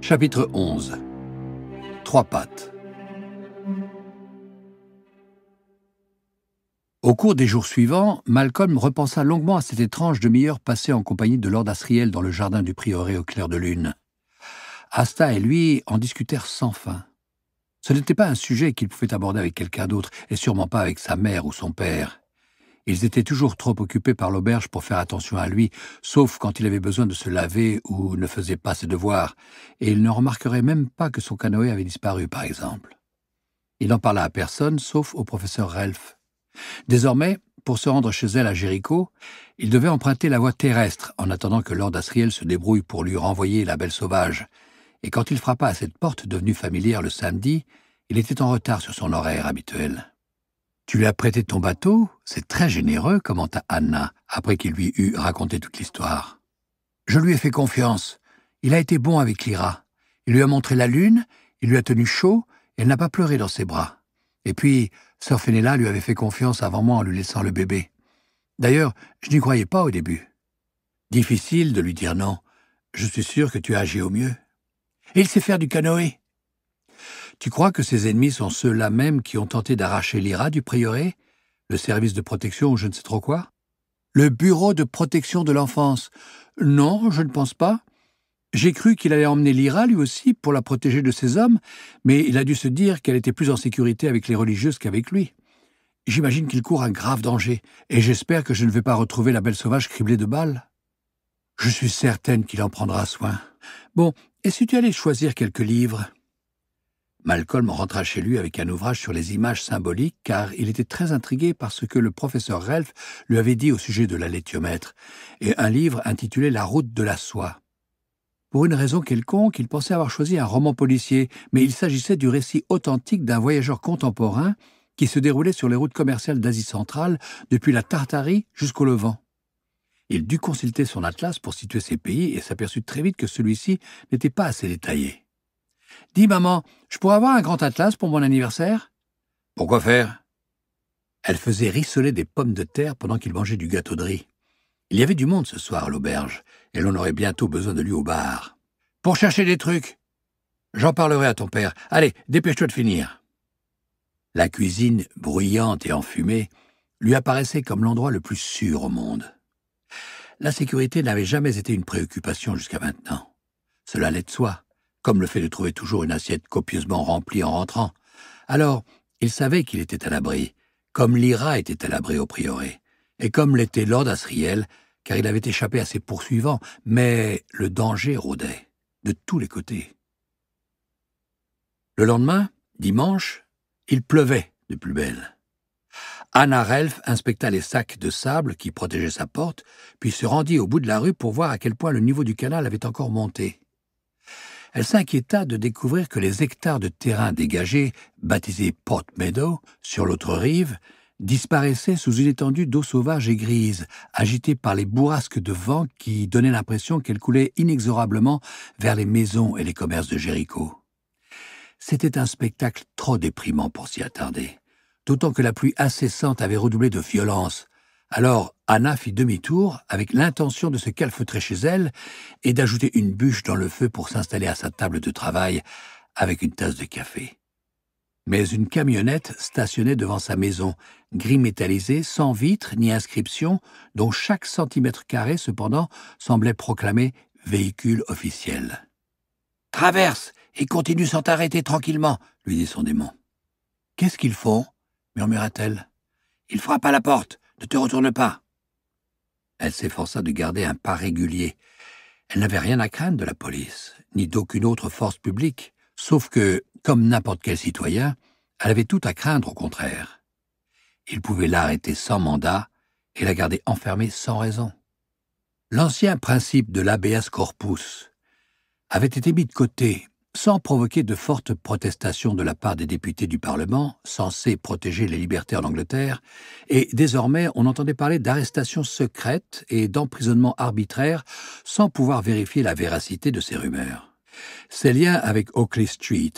Chapitre 11. Trois pattes. Au cours des jours suivants, Malcolm repensa longuement à cette étrange demi-heure passée en compagnie de Lord Asriel dans le jardin du prieuré au clair de lune. Asta et lui en discutèrent sans fin. Ce n'était pas un sujet qu'il pouvait aborder avec quelqu'un d'autre, et sûrement pas avec sa mère ou son père. Ils étaient toujours trop occupés par l'auberge pour faire attention à lui, sauf quand il avait besoin de se laver ou ne faisait pas ses devoirs, et il ne remarquerait même pas que son canoë avait disparu, par exemple. Il n'en parla à personne, sauf au professeur Relf. Désormais, pour se rendre chez elle à Jéricho, il devait emprunter la voie terrestre, en attendant que Lord Asriel se débrouille pour lui renvoyer la belle sauvage. Et quand il frappa à cette porte devenue familière le samedi, il était en retard sur son horaire habituel. « Tu lui as prêté ton bateau? C'est très généreux, » commenta Anna, après qu'il lui eut raconté toute l'histoire. « Je lui ai fait confiance. Il a été bon avec Lyra. Il lui a montré la lune, il lui a tenu chaud, et elle n'a pas pleuré dans ses bras. Et puis, sœur Fenella lui avait fait confiance avant moi en lui laissant le bébé. D'ailleurs, je n'y croyais pas au début. Difficile de lui dire non. Je suis sûr que tu as agi au mieux. Et il sait faire du canoë. Tu crois que ses ennemis sont ceux-là même qui ont tenté d'arracher Lyra du prieuré, le service de protection ou je ne sais trop quoi? Le bureau de protection de l'enfance. Non, je ne pense pas. J'ai cru qu'il allait emmener Lyra, lui aussi, pour la protéger de ses hommes, mais il a dû se dire qu'elle était plus en sécurité avec les religieuses qu'avec lui. J'imagine qu'il court un grave danger, et j'espère que je ne vais pas retrouver la belle sauvage criblée de balles. Je suis certaine qu'il en prendra soin. Bon, et si tu allais choisir quelques livres? Malcolm rentra chez lui avec un ouvrage sur les images symboliques, car il était très intrigué par ce que le professeur Relf lui avait dit au sujet de la léthiomètre, et un livre intitulé « La route de la soie ». Pour une raison quelconque, il pensait avoir choisi un roman policier, mais il s'agissait du récit authentique d'un voyageur contemporain qui se déroulait sur les routes commerciales d'Asie centrale, depuis la Tartarie jusqu'au Levant. Il dut consulter son atlas pour situer ses pays et s'aperçut très vite que celui-ci n'était pas assez détaillé. « Dis, maman, je pourrais avoir un grand atlas pour mon anniversaire ?»« Pourquoi faire ?» Elle faisait rissoler des pommes de terre pendant qu'il mangeait du gâteau de riz. Il y avait du monde ce soir à l'auberge, et l'on aurait bientôt besoin de lui au bar. « Pour chercher des trucs. J'en parlerai à ton père. Allez, dépêche-toi de finir. » La cuisine, bruyante et enfumée, lui apparaissait comme l'endroit le plus sûr au monde. La sécurité n'avait jamais été une préoccupation jusqu'à maintenant. Cela allait de soi, comme le fait de trouver toujours une assiette copieusement remplie en rentrant. Alors, il savait qu'il était à l'abri, comme Lyra était à l'abri au prieuré, et comme l'était Lord Asriel, car il avait échappé à ses poursuivants, mais le danger rôdait, de tous les côtés. Le lendemain, dimanche, il pleuvait de plus belle. Anna Relf inspecta les sacs de sable qui protégeaient sa porte, puis se rendit au bout de la rue pour voir à quel point le niveau du canal avait encore monté. Elle s'inquiéta de découvrir que les hectares de terrain dégagés, baptisés Port Meadow, sur l'autre rive, disparaissaient sous une étendue d'eau sauvage et grise, agitée par les bourrasques de vent qui donnaient l'impression qu'elle coulait inexorablement vers les maisons et les commerces de Jéricho. C'était un spectacle trop déprimant pour s'y attarder, d'autant que la pluie incessante avait redoublé de violence. Alors Anna fit demi-tour avec l'intention de se calfeutrer chez elle et d'ajouter une bûche dans le feu pour s'installer à sa table de travail avec une tasse de café. Mais une camionnette stationnait devant sa maison, gris métallisé, sans vitres ni inscription, dont chaque centimètre carré, cependant, semblait proclamer « véhicule officiel ». « Traverse et continue sans t'arrêter tranquillement », lui dit son démon. « Qu'est-ce qu'ils font ?» murmura-t-elle. « Ils frappent à la porte, ne te retourne pas. » Elle s'efforça de garder un pas régulier. Elle n'avait rien à craindre de la police, ni d'aucune autre force publique, sauf que, comme n'importe quel citoyen, elle avait tout à craindre au contraire. Il pouvait l'arrêter sans mandat et la garder enfermée sans raison. L'ancien principe de l'habeas corpus avait été mis de côté, sans provoquer de fortes protestations de la part des députés du Parlement, censés protéger les libertés en Angleterre, et désormais on entendait parler d'arrestations secrètes et d'emprisonnements arbitraires sans pouvoir vérifier la véracité de ces rumeurs. Ses liens avec Oakley Street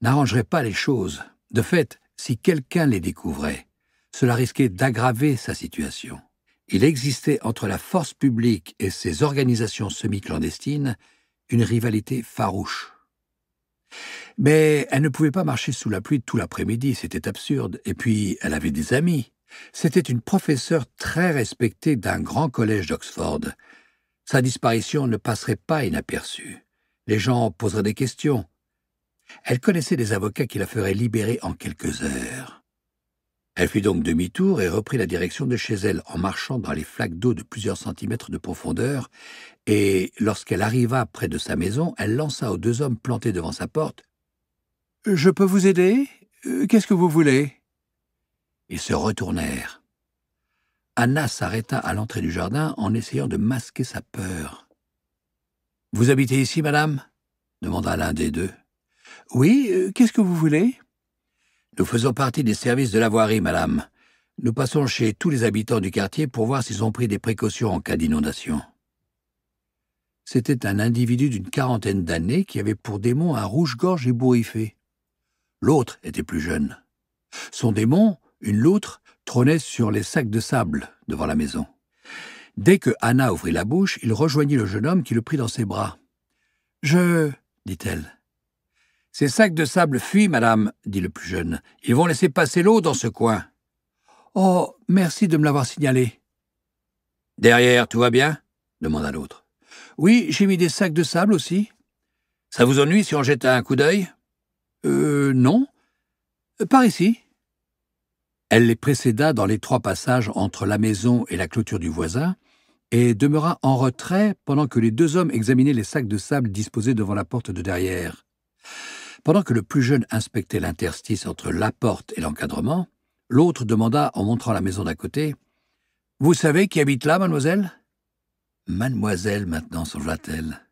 n'arrangeraient pas les choses. De fait, si quelqu'un les découvrait, cela risquait d'aggraver sa situation. Il existait entre la force publique et ses organisations semi-clandestines une rivalité farouche. Mais elle ne pouvait pas marcher sous la pluie tout l'après-midi, c'était absurde. Et puis, elle avait des amis. C'était une professeure très respectée d'un grand collège d'Oxford. Sa disparition ne passerait pas inaperçue. Les gens poseraient des questions. Elle connaissait des avocats qui la feraient libérer en quelques heures. Elle fit donc demi-tour et reprit la direction de chez elle en marchant dans les flaques d'eau de plusieurs centimètres de profondeur, et lorsqu'elle arriva près de sa maison, elle lança aux 2 hommes plantés devant sa porte « Je peux vous aider ? Qu'est-ce que vous voulez ?» Ils se retournèrent. Anna s'arrêta à l'entrée du jardin en essayant de masquer sa peur. « Vous habitez ici, madame ?» demanda l'un des deux. « Oui, qu'est-ce que vous voulez ?»« Nous faisons partie des services de la voirie, madame. Nous passons chez tous les habitants du quartier pour voir s'ils ont pris des précautions en cas d'inondation. » C'était un individu d'une 40aine d'années qui avait pour démon un rouge-gorge ébouriffé. L'autre était plus jeune. Son démon, une loutre, trônait sur les sacs de sable devant la maison. Dès que Anna ouvrit la bouche, il rejoignit le jeune homme qui le prit dans ses bras. « dit-elle. « Ces sacs de sable fuient, madame, dit le plus jeune. Ils vont laisser passer l'eau dans ce coin. »« Oh, merci de me l'avoir signalé. »« Derrière, tout va bien ?» demanda l'autre. « Oui, j'ai mis des sacs de sable aussi. »« Ça vous ennuie si on jette un coup d'œil ?»« Non. Par ici. » Elle les précéda dans les 3 passages entre la maison et la clôture du voisin et demeura en retrait pendant que les 2 hommes examinaient les sacs de sable disposés devant la porte de derrière. Pendant que le plus jeune inspectait l'interstice entre la porte et l'encadrement, l'autre demanda en montrant la maison d'à côté « Vous savez qui habite là, mademoiselle ?»« Mademoiselle, maintenant, songea-t-elle. »«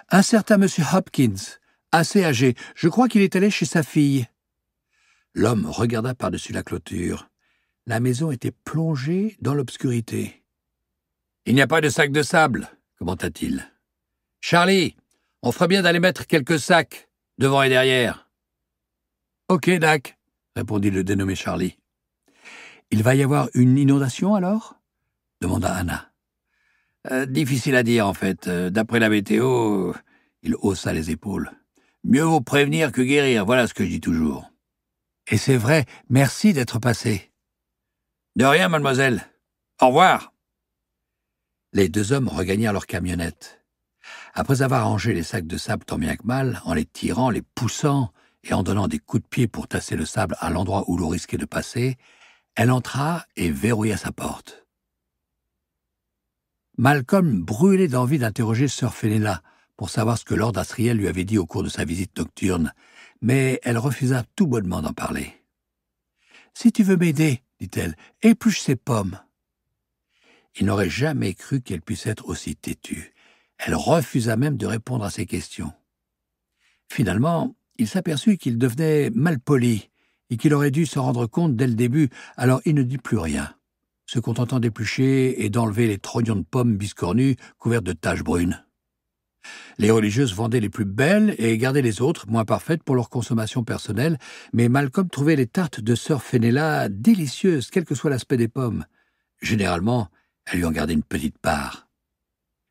Un certain monsieur Hopkins, assez âgé. Je crois qu'il est allé chez sa fille. » L'homme regarda par-dessus la clôture. La maison était plongée dans l'obscurité. « Il n'y a pas de sac de sable, » commenta-t-il. « Charlie, on ferait bien d'aller mettre quelques sacs, devant et derrière. »« Ok, Dac, » répondit le dénommé Charlie. « Il va y avoir une inondation, alors ?» demanda Anna. Difficile à dire, en fait. D'après la météo, il haussa les épaules. Mieux vaut prévenir que guérir, voilà ce que je dis toujours. Et c'est vrai, merci d'être passé. De rien, mademoiselle. Au revoir. Les 2 hommes regagnèrent leur camionnette. Après avoir rangé les sacs de sable tant bien que mal, en les tirant, les poussant et en donnant des coups de pied pour tasser le sable à l'endroit où l'eau risquait de passer, elle entra et verrouilla sa porte. Malcolm brûlait d'envie d'interroger sœur Fenella pour savoir ce que Lord Asriel lui avait dit au cours de sa visite nocturne, mais elle refusa tout bonnement d'en parler. « Si tu veux m'aider, dit-elle, épluche ces pommes. » Il n'aurait jamais cru qu'elle puisse être aussi têtue. Elle refusa même de répondre à ses questions. Finalement, il s'aperçut qu'il devenait malpoli et qu'il aurait dû s'en rendre compte dès le début, alors il ne dit plus rien, se contentant d'éplucher et d'enlever les trognons de pommes biscornues couvertes de taches brunes. Les religieuses vendaient les plus belles et gardaient les autres, moins parfaites, pour leur consommation personnelle, mais Malcolm trouvait les tartes de sœur Fenella délicieuses, quel que soit l'aspect des pommes. Généralement, elle lui en gardait une petite part.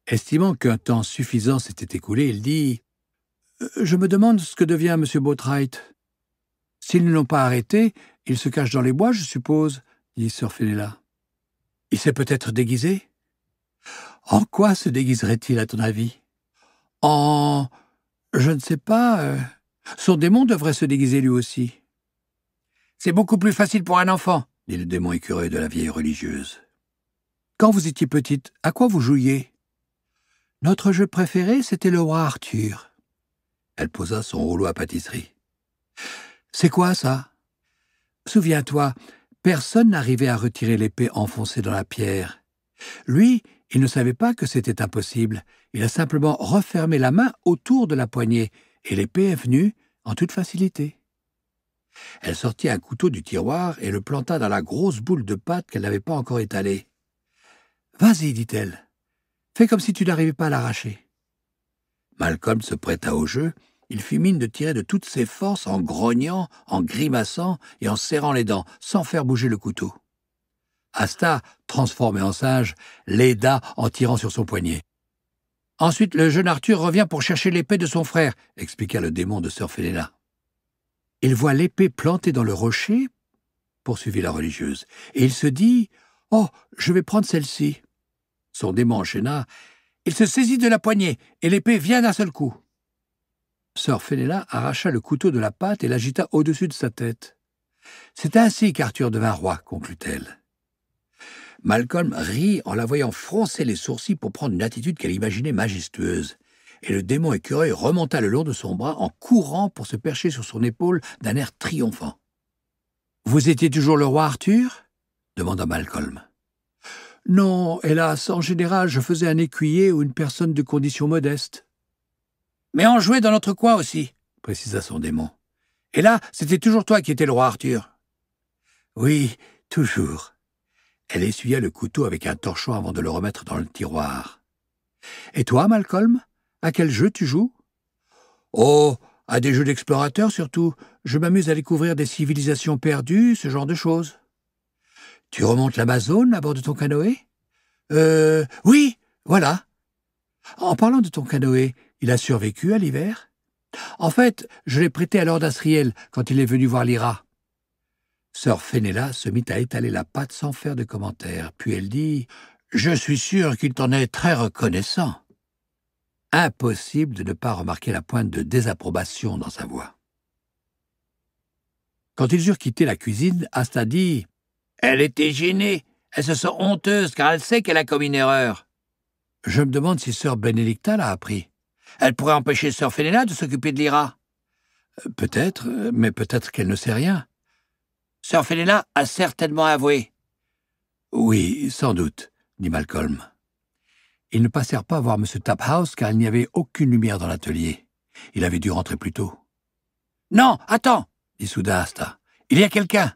Estimant qu'un temps suffisant s'était écoulé, il dit « Je me demande ce que devient M. Boatwright. S'ils ne l'ont pas arrêté, il se cache dans les bois, je suppose, dit sœur Fenella. Il s'est peut-être déguisé ? En quoi se déguiserait-il, à ton avis ? En... je ne sais pas. Son démon devrait se déguiser lui aussi. C'est beaucoup plus facile pour un enfant, dit le démon écureuil de la vieille religieuse. Quand vous étiez petite, à quoi vous jouiez ? Notre jeu préféré, c'était le roi Arthur. Elle posa son rouleau à pâtisserie. C'est quoi ça ? Souviens-toi, personne n'arrivait à retirer l'épée enfoncée dans la pierre. Lui, il ne savait pas que c'était impossible. Il a simplement refermé la main autour de la poignée, et l'épée est venue en toute facilité. Elle sortit un couteau du tiroir et le planta dans la grosse boule de pâte qu'elle n'avait pas encore étalée. « Vas-y, dit-elle. Fais comme si tu n'arrivais pas à l'arracher. » Malcolm se prêta au jeu. Il fit mine de tirer de toutes ses forces en grognant, en grimaçant et en serrant les dents, sans faire bouger le couteau. Asta, transformé en singe, l'aida en tirant sur son poignet. Ensuite, le jeune Arthur revient pour chercher l'épée de son frère, expliqua le démon de sœur Fenella. Il voit l'épée plantée dans le rocher, poursuivit la religieuse, et il se dit « Oh, je vais prendre celle-ci ». Son démon enchaîna « Il se saisit de la poignée, et l'épée vient d'un seul coup ». Sœur Fenella arracha le couteau de la pâte et l'agita au-dessus de sa tête. « C'est ainsi qu'Arthur devint roi », conclut-elle. Malcolm rit en la voyant froncer les sourcils pour prendre une attitude qu'elle imaginait majestueuse, et le démon écureuil remonta le long de son bras en courant pour se percher sur son épaule d'un air triomphant. « Vous étiez toujours le roi Arthur » demanda Malcolm. « Non, hélas, en général, je faisais un écuyer ou une personne de condition modeste. »« Mais on jouait dans notre coin aussi, » précisa son démon. « Et là, c'était toujours toi qui étais le roi Arthur. »« Oui, toujours. » Elle essuya le couteau avec un torchon avant de le remettre dans le tiroir. « Et toi, Malcolm, à quel jeu tu joues ?»« Oh, à des jeux d'explorateurs surtout. Je m'amuse à découvrir des civilisations perdues, ce genre de choses. »« Tu remontes l'Amazone à bord de ton canoë ?»« Oui, voilà. »« En parlant de ton canoë, il a survécu à l'hiver ?»« En fait, je l'ai prêté à Lord Asriel quand il est venu voir Lyra. » Sœur Fenella se mit à étaler la pâte sans faire de commentaires. Puis elle dit « Je suis sûr qu'il t'en est très reconnaissant. » Impossible de ne pas remarquer la pointe de désapprobation dans sa voix. Quand ils eurent quitté la cuisine, Asta dit « Elle était gênée. Elle se sent honteuse car elle sait qu'elle a commis une erreur. » Je me demande si sœur Benedicta l'a appris. Elle pourrait empêcher sœur Fenella de s'occuper de Lyra. Peut-être, mais peut-être qu'elle ne sait rien. Sœur Fenella a certainement avoué. Oui, sans doute, dit Malcolm. Ils ne passèrent pas voir M. Taphouse car il n'y avait aucune lumière dans l'atelier. Il avait dû rentrer plus tôt. Non, attends, dit soudain Asta. Il y a quelqu'un.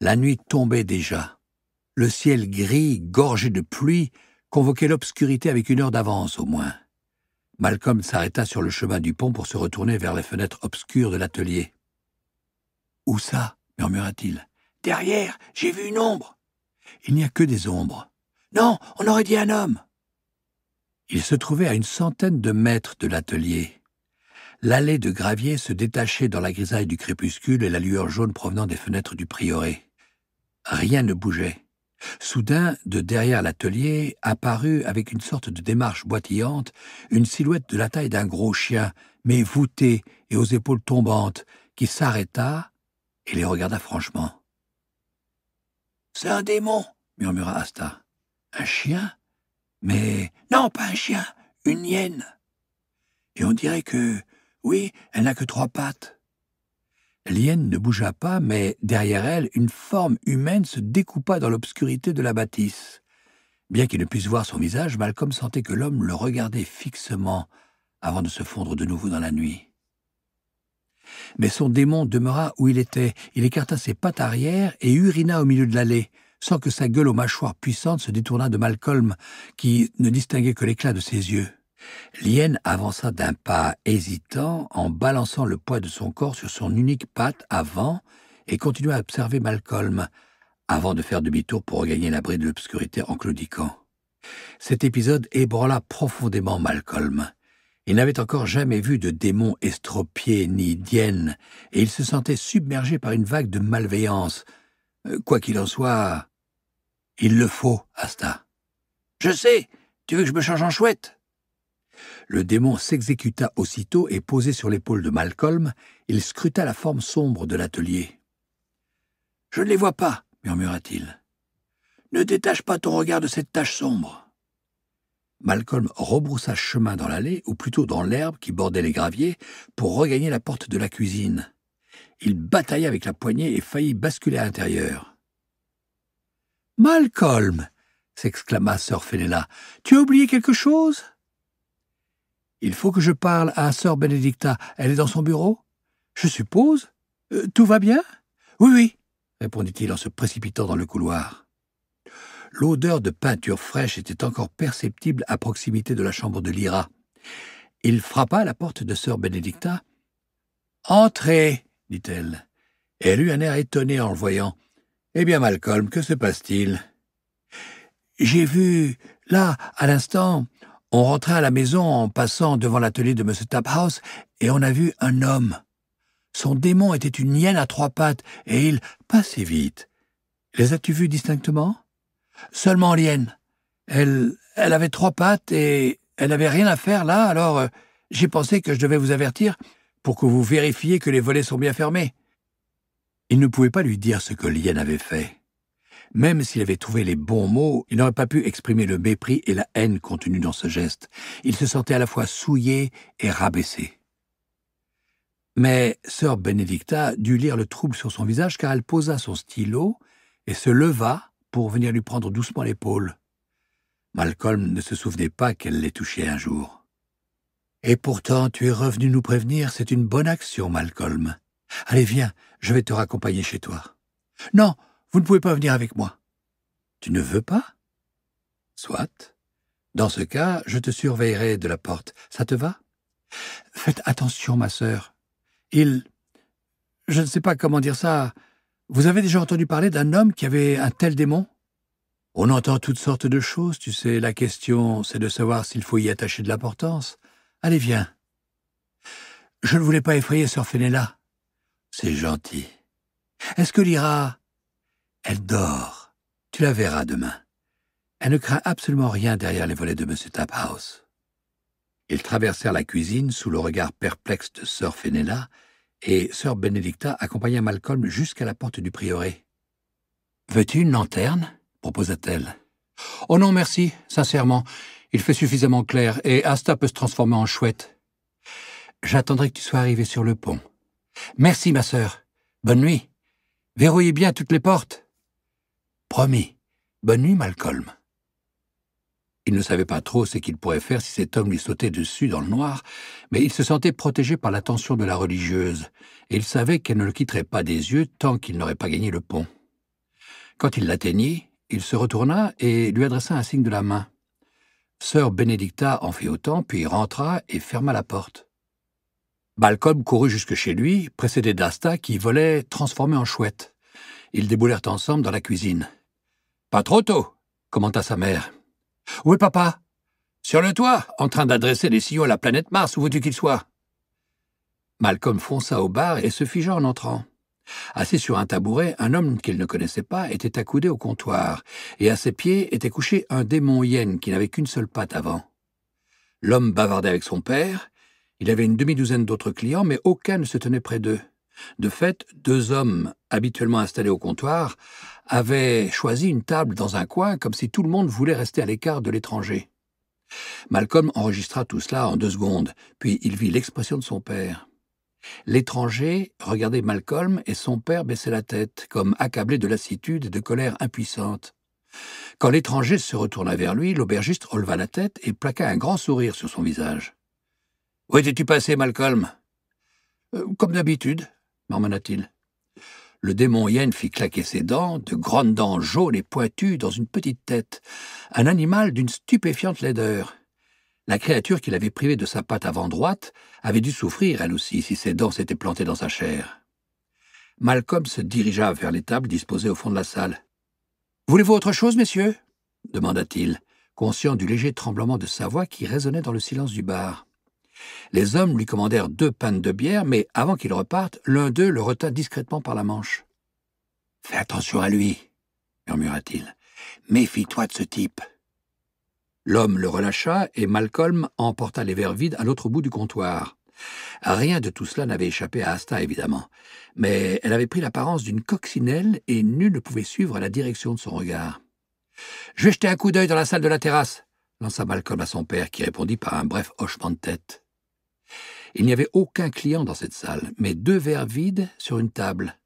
La nuit tombait déjà. Le ciel gris, gorgé de pluie, convoquait l'obscurité avec une heure d'avance au moins. Malcolm s'arrêta sur le chemin du pont pour se retourner vers les fenêtres obscures de l'atelier. « Où ça ?» murmura-t-il. « Derrière, j'ai vu une ombre. »« Il n'y a que des ombres. »« Non, on aurait dit un homme. » Il se trouvait à une centaine de mètres de l'atelier. L'allée de gravier se détachait dans la grisaille du crépuscule et la lueur jaune provenant des fenêtres du prieuré. Rien ne bougeait. Soudain, de derrière l'atelier, apparut, avec une sorte de démarche boitillante, une silhouette de la taille d'un gros chien, mais voûtée et aux épaules tombantes, qui s'arrêta et les regarda franchement. « C'est un démon, » murmura Asta. « Un chien ? Mais non, pas un chien, une hyène. Et on dirait que, oui, elle n'a que 3 pattes. » L'hyène ne bougea pas, mais derrière elle, une forme humaine se découpa dans l'obscurité de la bâtisse. Bien qu'il ne puisse voir son visage, Malcolm sentait que l'homme le regardait fixement avant de se fondre de nouveau dans la nuit. Mais son démon demeura où il était. Il écarta ses pattes arrière et urina au milieu de l'allée, sans que sa gueule aux mâchoires puissantes se détournât de Malcolm, qui ne distinguait que l'éclat de ses yeux. L'hyène avança d'un pas hésitant en balançant le poids de son corps sur son unique patte avant et continua à observer Malcolm, avant de faire demi-tour pour regagner l'abri de l'obscurité en claudiquant. Cet épisode ébranla profondément Malcolm. Il n'avait encore jamais vu de démon estropié ni d'hyène, et il se sentait submergé par une vague de malveillance. Quoi qu'il en soit, il le faut, Asta. « Je sais, tu veux que je me change en chouette ?» Le démon s'exécuta aussitôt et, posé sur l'épaule de Malcolm, il scruta la forme sombre de l'atelier. « Je ne les vois pas, » murmura-t-il. « Ne détache pas ton regard de cette tache sombre. » Malcolm rebroussa chemin dans l'allée, ou plutôt dans l'herbe qui bordait les graviers, pour regagner la porte de la cuisine. Il batailla avec la poignée et faillit basculer à l'intérieur. « Malcolm !» s'exclama sœur Fenella. « Tu as oublié quelque chose ?»« Il faut que je parle à sœur Benedicta. Elle est dans son bureau ? Je suppose. Tout va bien ? » ?»« Oui, oui, » répondit-il en se précipitant dans le couloir. L'odeur de peinture fraîche était encore perceptible à proximité de la chambre de Lyra. Il frappa à la porte de sœur Benedicta. « Entrez !» dit-elle. Et elle eut un air étonné en le voyant. « Eh bien, Malcolm, que se passe-t-il ?»« J'ai vu, là, à l'instant, On rentrait à la maison en passant devant l'atelier de M. Taphouse et on a vu un homme. Son démon était une hyène à 3 pattes et il passait vite. Les as-tu vus distinctement? Seulement l'hyène. Elle avait 3 pattes et elle n'avait rien à faire là, alors j'ai pensé que je devais vous avertir pour que vous vérifiiez que les volets sont bien fermés. Il ne pouvait pas lui dire ce que l'hyène avait fait. Même s'il avait trouvé les bons mots, il n'aurait pas pu exprimer le mépris et la haine contenus dans ce geste. Il se sentait à la fois souillé et rabaissé. Mais sœur Benedicta dut lire le trouble sur son visage car elle posa son stylo et se leva pour venir lui prendre doucement l'épaule. Malcolm ne se souvenait pas qu'elle l'ait touché un jour. « Et pourtant, tu es revenu nous prévenir, c'est une bonne action, Malcolm. Allez, viens, je vais te raccompagner chez toi. »« Non, vous ne pouvez pas venir avec moi. »« Tu ne veux pas ? » ?»« Soit. Dans ce cas, je te surveillerai de la porte. Ça te va ? » ?»« Faites attention, ma sœur. Je ne sais pas comment dire ça. Vous avez déjà entendu parler d'un homme qui avait un tel démon ? On entend toutes sortes de choses, tu sais. La question, c'est de savoir s'il faut y attacher de l'importance. Allez, viens. Je ne voulais pas effrayer sœur Fenella. C'est gentil. Est-ce que Lyra... Elle dort. Tu la verras demain. Elle ne craint absolument rien derrière les volets de M. Taphouse. Ils traversèrent la cuisine sous le regard perplexe de sœur Fenella et sœur Benedicta accompagna Malcolm jusqu'à la porte du prieuré. « Veux-tu une lanterne ?» proposa-t-elle. « Oh non, merci, sincèrement. Il fait suffisamment clair et Asta peut se transformer en chouette. J'attendrai que tu sois arrivé sur le pont. Merci, ma sœur. Bonne nuit. Verrouillez bien toutes les portes. » « Promis. Bonne nuit, Malcolm. » Il ne savait pas trop ce qu'il pourrait faire si cet homme lui sautait dessus dans le noir, mais il se sentait protégé par l'attention de la religieuse, et il savait qu'elle ne le quitterait pas des yeux tant qu'il n'aurait pas gagné le pont. Quand il l'atteignit, il se retourna et lui adressa un signe de la main. Sœur Benedicta en fit autant, puis rentra et ferma la porte. Malcolm courut jusque chez lui, précédé d'Asta qui volait transformé en chouette. Ils déboulèrent ensemble dans la cuisine. « Pas trop tôt !» commenta sa mère. « Où est papa ?»« Sur le toit, en train d'adresser des signaux à la planète Mars, où veux-tu qu'il soit ?» Malcolm fonça au bar et se figea en entrant. Assis sur un tabouret, un homme qu'il ne connaissait pas était accoudé au comptoir, et à ses pieds était couché un démon hyène qui n'avait qu'une seule patte avant. L'homme bavardait avec son père. Il avait une demi-douzaine d'autres clients, mais aucun ne se tenait près d'eux. De fait, 2 hommes, habituellement installés au comptoir, avaient choisi une table dans un coin comme si tout le monde voulait rester à l'écart de l'étranger. Malcolm enregistra tout cela en 2 secondes, puis il vit l'expression de son père. L'étranger regardait Malcolm et son père baissait la tête, comme accablé de lassitude et de colère impuissante. Quand l'étranger se retourna vers lui, l'aubergiste releva la tête et plaqua un grand sourire sur son visage. « Où étais-tu passé, Malcolm ?»« Comme d'habitude, » marmonna-t-il. Le démon hyène fit claquer ses dents, de grandes dents jaunes et pointues dans une petite tête, un animal d'une stupéfiante laideur. La créature qu'il avait privée de sa patte avant droite avait dû souffrir, elle aussi, si ses dents s'étaient plantées dans sa chair. Malcolm se dirigea vers les tables disposées au fond de la salle. « Voulez-vous autre chose, messieurs ?» demanda-t-il, conscient du léger tremblement de sa voix qui résonnait dans le silence du bar. Les hommes lui commandèrent 2 pintes de bière, mais avant qu'il reparte, l'un d'eux le retint discrètement par la manche. « Fais attention à lui, » murmura-t-il. « Méfie-toi de ce type. » L'homme le relâcha et Malcolm emporta les verres vides à l'autre bout du comptoir. Rien de tout cela n'avait échappé à Asta, évidemment, mais elle avait pris l'apparence d'une coccinelle et nul ne pouvait suivre la direction de son regard. « Je vais jeter un coup d'œil dans la salle de la terrasse », lança Malcolm à son père, qui répondit par un bref hochement de tête. Il n'y avait aucun client dans cette salle, mais 2 verres vides sur une table.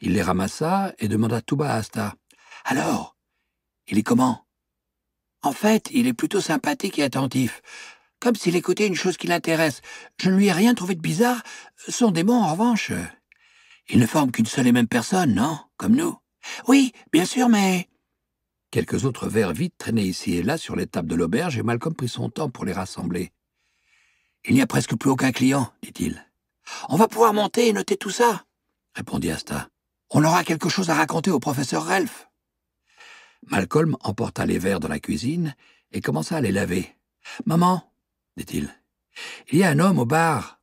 Il les ramassa et demanda tout bas à Asta. « Alors, il est comment ?»« En fait, il est plutôt sympathique et attentif, comme s'il écoutait une chose qui l'intéresse. Je ne lui ai rien trouvé de bizarre. Son démon, en revanche, il ne forme qu'une seule et même personne, non? Comme nous. Oui, bien sûr, mais... » Quelques autres verres vides traînaient ici et là sur les tables de l'auberge et Malcolm prit son temps pour les rassembler. « Il n'y a presque plus aucun client, dit-il. « On va pouvoir monter et noter tout ça, répondit Asta. « On aura quelque chose à raconter au professeur Relf. » Malcolm emporta les verres dans la cuisine et commença à les laver, « Maman, dit-il, il y a un homme au bar. »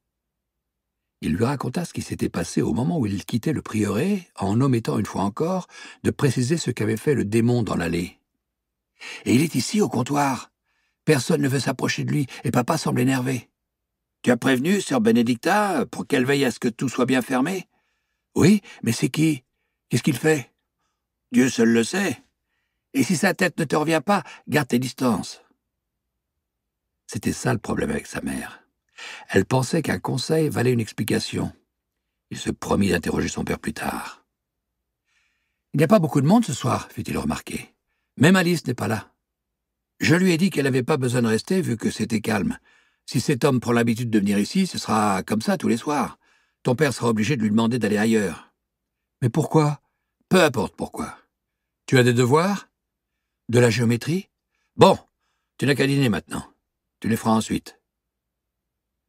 Il lui raconta ce qui s'était passé au moment où il quittait le prieuré, en omettant une fois encore de préciser ce qu'avait fait le démon dans l'allée. « Et il est ici, au comptoir. Personne ne veut s'approcher de lui, et papa semble énervé. »« Tu as prévenu, sœur Benedicta, pour qu'elle veille à ce que tout soit bien fermé ?»« Oui, mais c'est qui? Qu'est-ce qu'il fait? »« Dieu seul le sait. Et si sa tête ne te revient pas, garde tes distances. » C'était ça le problème avec sa mère. Elle pensait qu'un conseil valait une explication. Il se promit d'interroger son père plus tard. « Il n'y a pas beaucoup de monde ce soir, fit-il remarquer. Même Alice n'est pas là. Je lui ai dit qu'elle n'avait pas besoin de rester vu que c'était calme. Si cet homme prend l'habitude de venir ici, ce sera comme ça tous les soirs. Ton père sera obligé de lui demander d'aller ailleurs. »« Mais pourquoi ? » ?»« Peu importe pourquoi. Tu as des devoirs ? De la géométrie ? Bon, tu n'as qu'à dîner maintenant. Tu les feras ensuite. »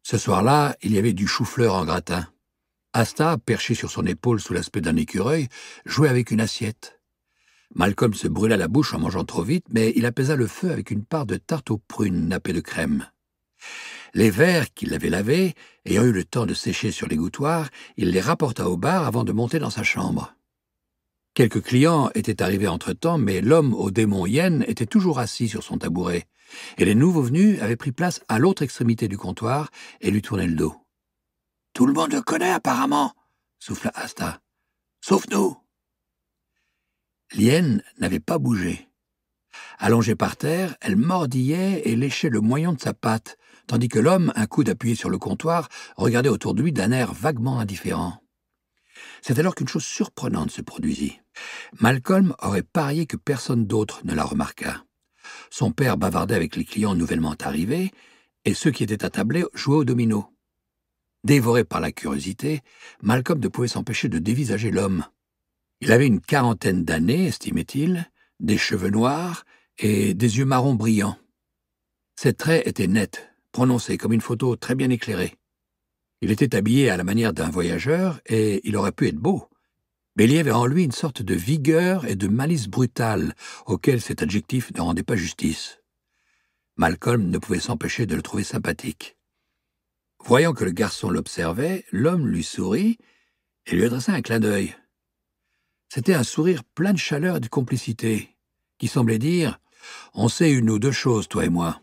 Ce soir-là, il y avait du chou-fleur en gratin. Asta, perché sur son épaule sous l'aspect d'un écureuil, jouait avec une assiette. Malcolm se brûla la bouche en mangeant trop vite, mais il apaisa le feu avec une part de tarte aux prunes nappée de crème. Les verres qu'il avait lavés, ayant eu le temps de sécher sur l'égouttoir, il les rapporta au bar avant de monter dans sa chambre. Quelques clients étaient arrivés entre-temps, mais l'homme au démon hyène était toujours assis sur son tabouret, et les nouveaux venus avaient pris place à l'autre extrémité du comptoir et lui tournaient le dos. « Tout le monde le connaît apparemment, » souffla Asta. « Sauf nous. » L'hyène n'avait pas bougé. Allongée par terre, elle mordillait et léchait le moyon de sa patte, tandis que l'homme, un coude appuyé sur le comptoir, regardait autour de lui d'un air vaguement indifférent. C'est alors qu'une chose surprenante se produisit. Malcolm aurait parié que personne d'autre ne la remarqua. Son père bavardait avec les clients nouvellement arrivés, et ceux qui étaient attablés jouaient au domino. Dévoré par la curiosité, Malcolm ne pouvait s'empêcher de dévisager l'homme. Il avait une quarantaine d'années, estimait-il, des cheveux noirs et des yeux marrons brillants. Ses traits étaient nets, prononcés comme une photo très bien éclairée. Il était habillé à la manière d'un voyageur et il aurait pu être beau, mais il y avait en lui une sorte de vigueur et de malice brutale auquel cet adjectif ne rendait pas justice. Malcolm ne pouvait s'empêcher de le trouver sympathique. Voyant que le garçon l'observait, l'homme lui sourit et lui adressa un clin d'œil. C'était un sourire plein de chaleur et de complicité, qui semblait dire « On sait une ou deux choses, toi et moi ».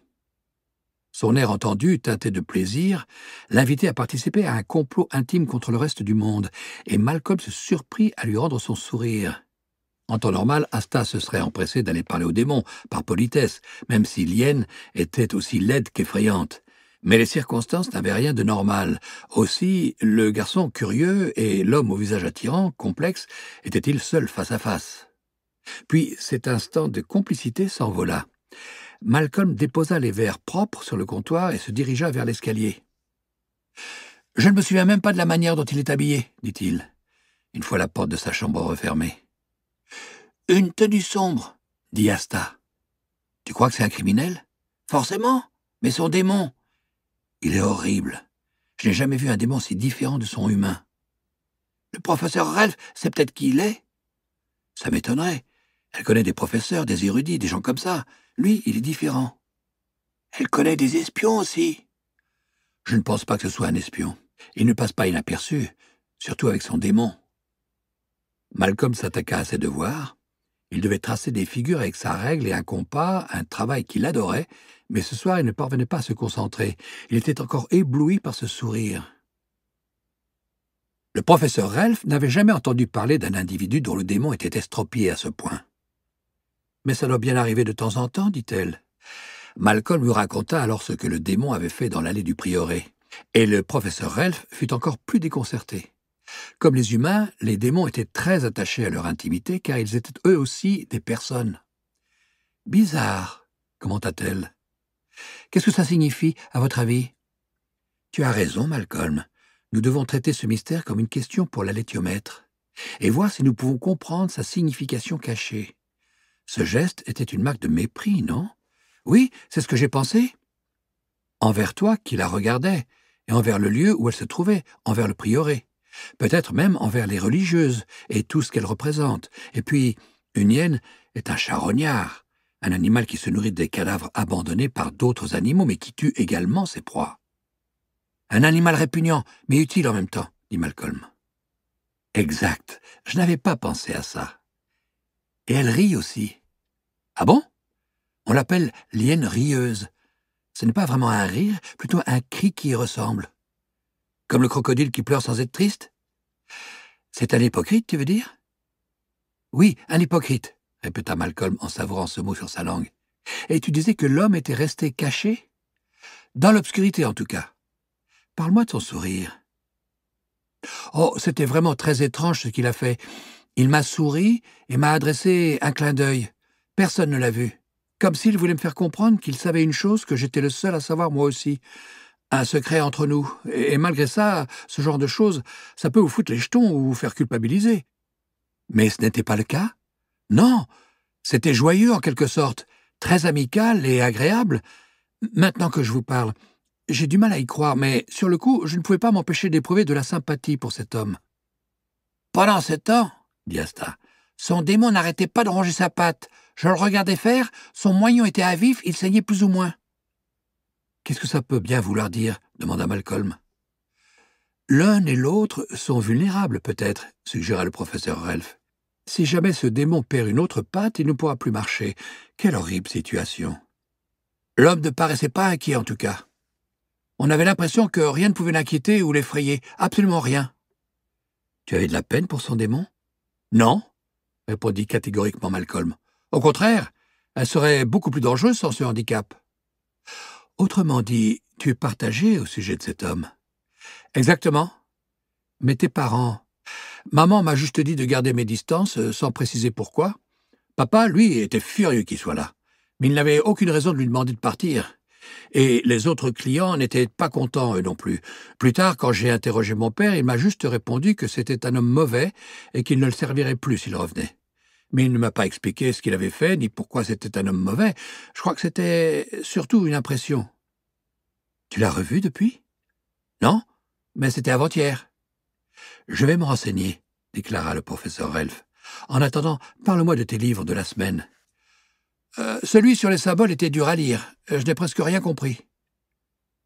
Son air entendu, teinté de plaisir, l'invitait à participer à un complot intime contre le reste du monde, et Malcolm se surprit à lui rendre son sourire. En temps normal, Asta se serait empressée d'aller parler au démon, par politesse, même si l'hyène était aussi laide qu'effrayante. Mais les circonstances n'avaient rien de normal. Aussi, le garçon curieux et l'homme au visage attirant, complexe, étaient-ils seuls face à face. Puis cet instant de complicité s'envola. Malcolm déposa les verres propres sur le comptoir et se dirigea vers l'escalier. « Je ne me souviens même pas de la manière dont il est habillé, » dit-il, une fois la porte de sa chambre refermée. « Une tenue sombre, » dit Asta. « Tu crois que c'est un criminel ? » ?»« Forcément, mais son démon. Il est horrible. Je n'ai jamais vu un démon si différent de son humain. »« Le professeur Ralph, c'est peut-être qui il est ? » ?»« Ça m'étonnerait. Elle connaît des professeurs, des érudits, des gens comme ça. Lui, il est différent. »« Elle connaît des espions aussi. »« Je ne pense pas que ce soit un espion. Il ne passe pas inaperçu, surtout avec son démon. » Malcolm s'attaqua à ses devoirs. Il devait tracer des figures avec sa règle et un compas, un travail qu'il adorait, mais ce soir il ne parvenait pas à se concentrer. Il était encore ébloui par ce sourire. Le professeur Ralph n'avait jamais entendu parler d'un individu dont le démon était estropié à ce point. « Mais ça doit bien arriver de temps en temps, dit-elle. » Malcolm lui raconta alors ce que le démon avait fait dans l'allée du prieuré, et le professeur Ralph fut encore plus déconcerté. Comme les humains, les démons étaient très attachés à leur intimité car ils étaient eux aussi des personnes. « Bizarre, » commenta-t-elle. « Qu'est-ce que ça signifie, à votre avis ?»« Tu as raison, Malcolm. Nous devons traiter ce mystère comme une question pour la léthiomètre et voir si nous pouvons comprendre sa signification cachée. Ce geste était une marque de mépris, non ? Oui, c'est ce que j'ai pensé. Envers toi qui la regardais, et envers le lieu où elle se trouvait, envers le prieuré. Peut-être même envers les religieuses et tout ce qu'elles représentent. Et puis, une hyène est un charognard, Un animal qui se nourrit des cadavres abandonnés par d'autres animaux, mais qui tue également ses proies. Un animal répugnant, mais utile en même temps, dit Malcolm. Exact, je n'avais pas pensé à ça. Et elle rit aussi. Ah bon? On l'appelle l'hyène rieuse. Ce n'est pas vraiment un rire, plutôt un cri qui y ressemble. Comme le crocodile qui pleure sans être triste? C'est un hypocrite, tu veux dire? Oui, un hypocrite, répéta Malcolm en savourant ce mot sur sa langue. Et tu disais que l'homme était resté caché? Dans l'obscurité, en tout cas. Parle-moi de son sourire. Oh, c'était vraiment très étrange ce qu'il a fait. Il m'a souri et m'a adressé un clin d'œil. Personne ne l'a vu. Comme s'il voulait me faire comprendre qu'il savait une chose que j'étais le seul à savoir moi aussi. Un secret entre nous. Et malgré ça, ce genre de choses, ça peut vous foutre les jetons ou vous faire culpabiliser. Mais ce n'était pas le cas. Non, c'était joyeux en quelque sorte, très amical et agréable. Maintenant que je vous parle, j'ai du mal à y croire, mais sur le coup, je ne pouvais pas m'empêcher d'éprouver de la sympathie pour cet homme. Pendant ce temps, dit Asta, son démon n'arrêtait pas de ronger sa patte. Je le regardais faire, son moignon était à vif, il saignait plus ou moins. Qu'est-ce que ça peut bien vouloir dire? Demanda Malcolm. L'un et l'autre sont vulnérables, peut-être, suggéra le professeur Relf. Si jamais ce démon perd une autre patte, il ne pourra plus marcher. Quelle horrible situation. L'homme ne paraissait pas inquiet, en tout cas. On avait l'impression que rien ne pouvait l'inquiéter ou l'effrayer, absolument rien. Tu avais de la peine pour son démon? Non, répondit catégoriquement Malcolm. Au contraire, elle serait beaucoup plus dangereuse sans ce handicap. Autrement dit, tu es partagé au sujet de cet homme. Exactement. Mais tes parents... Maman m'a juste dit de garder mes distances, sans préciser pourquoi. Papa, lui, était furieux qu'il soit là. Mais il n'avait aucune raison de lui demander de partir. Et les autres clients n'étaient pas contents, eux non plus. Plus tard, quand j'ai interrogé mon père, il m'a juste répondu que c'était un homme mauvais et qu'il ne le servirait plus s'il revenait. Mais il ne m'a pas expliqué ce qu'il avait fait, ni pourquoi c'était un homme mauvais. Je crois que c'était surtout une impression. Tu l'as revu depuis? Non, mais c'était avant-hier. Je vais me renseigner, déclara le professeur Relf. En attendant, parle-moi de tes livres de la semaine. Celui sur les symboles était dur à lire. Je n'ai presque rien compris.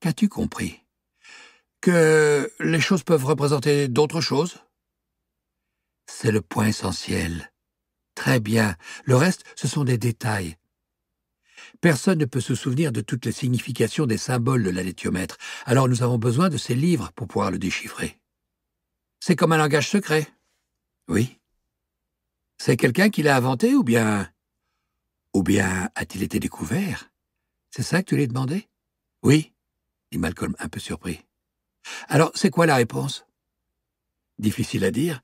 Qu'as-tu compris? Que les choses peuvent représenter d'autres choses? C'est le point essentiel. Très bien. Le reste, ce sont des détails. Personne ne peut se souvenir de toutes les significations des symboles de l'alléthiomètre, alors nous avons besoin de ces livres pour pouvoir le déchiffrer. C'est comme un langage secret. Oui. C'est quelqu'un qui l'a inventé ou bien a-t-il été découvert? C'est ça que tu lui as demandé? Oui, dit Malcolm un peu surpris. Alors, c'est quoi la réponse? Difficile à dire.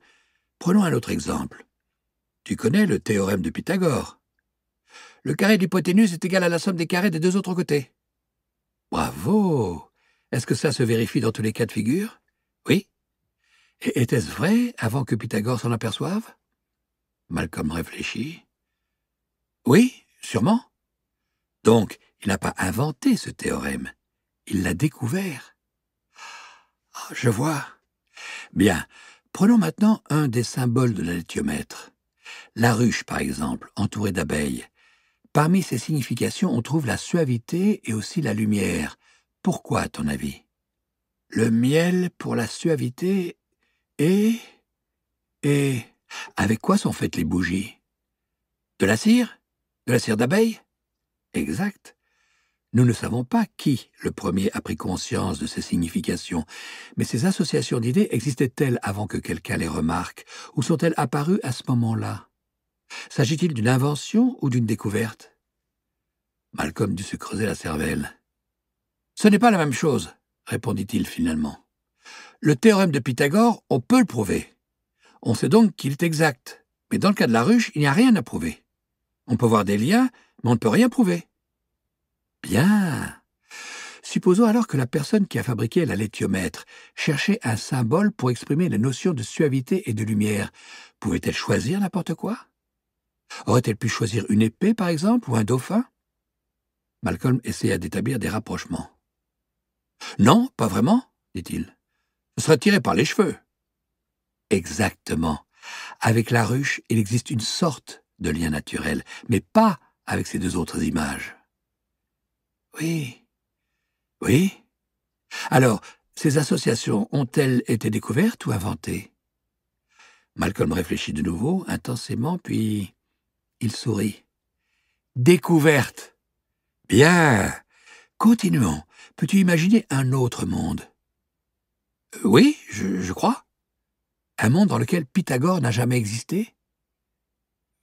Prenons un autre exemple. Tu connais le théorème de Pythagore. Le carré de l'hypoténuse est égal à la somme des carrés des deux autres côtés. Bravo! Est-ce que ça se vérifie dans tous les cas de figure? Oui. Et était-ce vrai avant que Pythagore s'en aperçoive? Malcolm réfléchit. Oui, sûrement. Donc, il n'a pas inventé ce théorème. Il l'a découvert. Ah, je vois. Bien, prenons maintenant un des symboles de l'alléthiomètre. La ruche, par exemple, entourée d'abeilles. Parmi ses significations, on trouve la suavité et aussi la lumière. Pourquoi, à ton avis? Le miel pour la suavité et... Avec quoi sont faites les bougies? De la cire? De la cire d'abeille? Exact. Nous ne savons pas qui, le premier, a pris conscience de ces significations, mais ces associations d'idées existaient-elles avant que quelqu'un les remarque, ou sont-elles apparues à ce moment-là? S'agit-il d'une invention ou d'une découverte? Malcolm dut se creuser la cervelle. « Ce n'est pas la même chose, » répondit-il finalement. « Le théorème de Pythagore, on peut le prouver. On sait donc qu'il est exact, mais dans le cas de la ruche, il n'y a rien à prouver. On peut voir des liens, mais on ne peut rien prouver. » Bien. Supposons alors que la personne qui a fabriqué l'alléthiomètre cherchait un symbole pour exprimer les notions de suavité et de lumière. Pouvait-elle choisir n'importe quoi? Aurait-elle pu choisir une épée, par exemple, ou un dauphin? Malcolm essaya d'établir des rapprochements. « Non, pas vraiment, dit-il. Ce serait tiré par les cheveux. » Exactement. Avec la ruche, il existe une sorte de lien naturel, mais pas avec ces deux autres images. Oui. Oui. Alors, ces associations ont-elles été découvertes ou inventées? Malcolm réfléchit de nouveau, intensément, puis il sourit. Découvertes. Bien. Continuons. Peux-tu imaginer un autre monde? Oui, je crois. Un monde dans lequel Pythagore n'a jamais existé?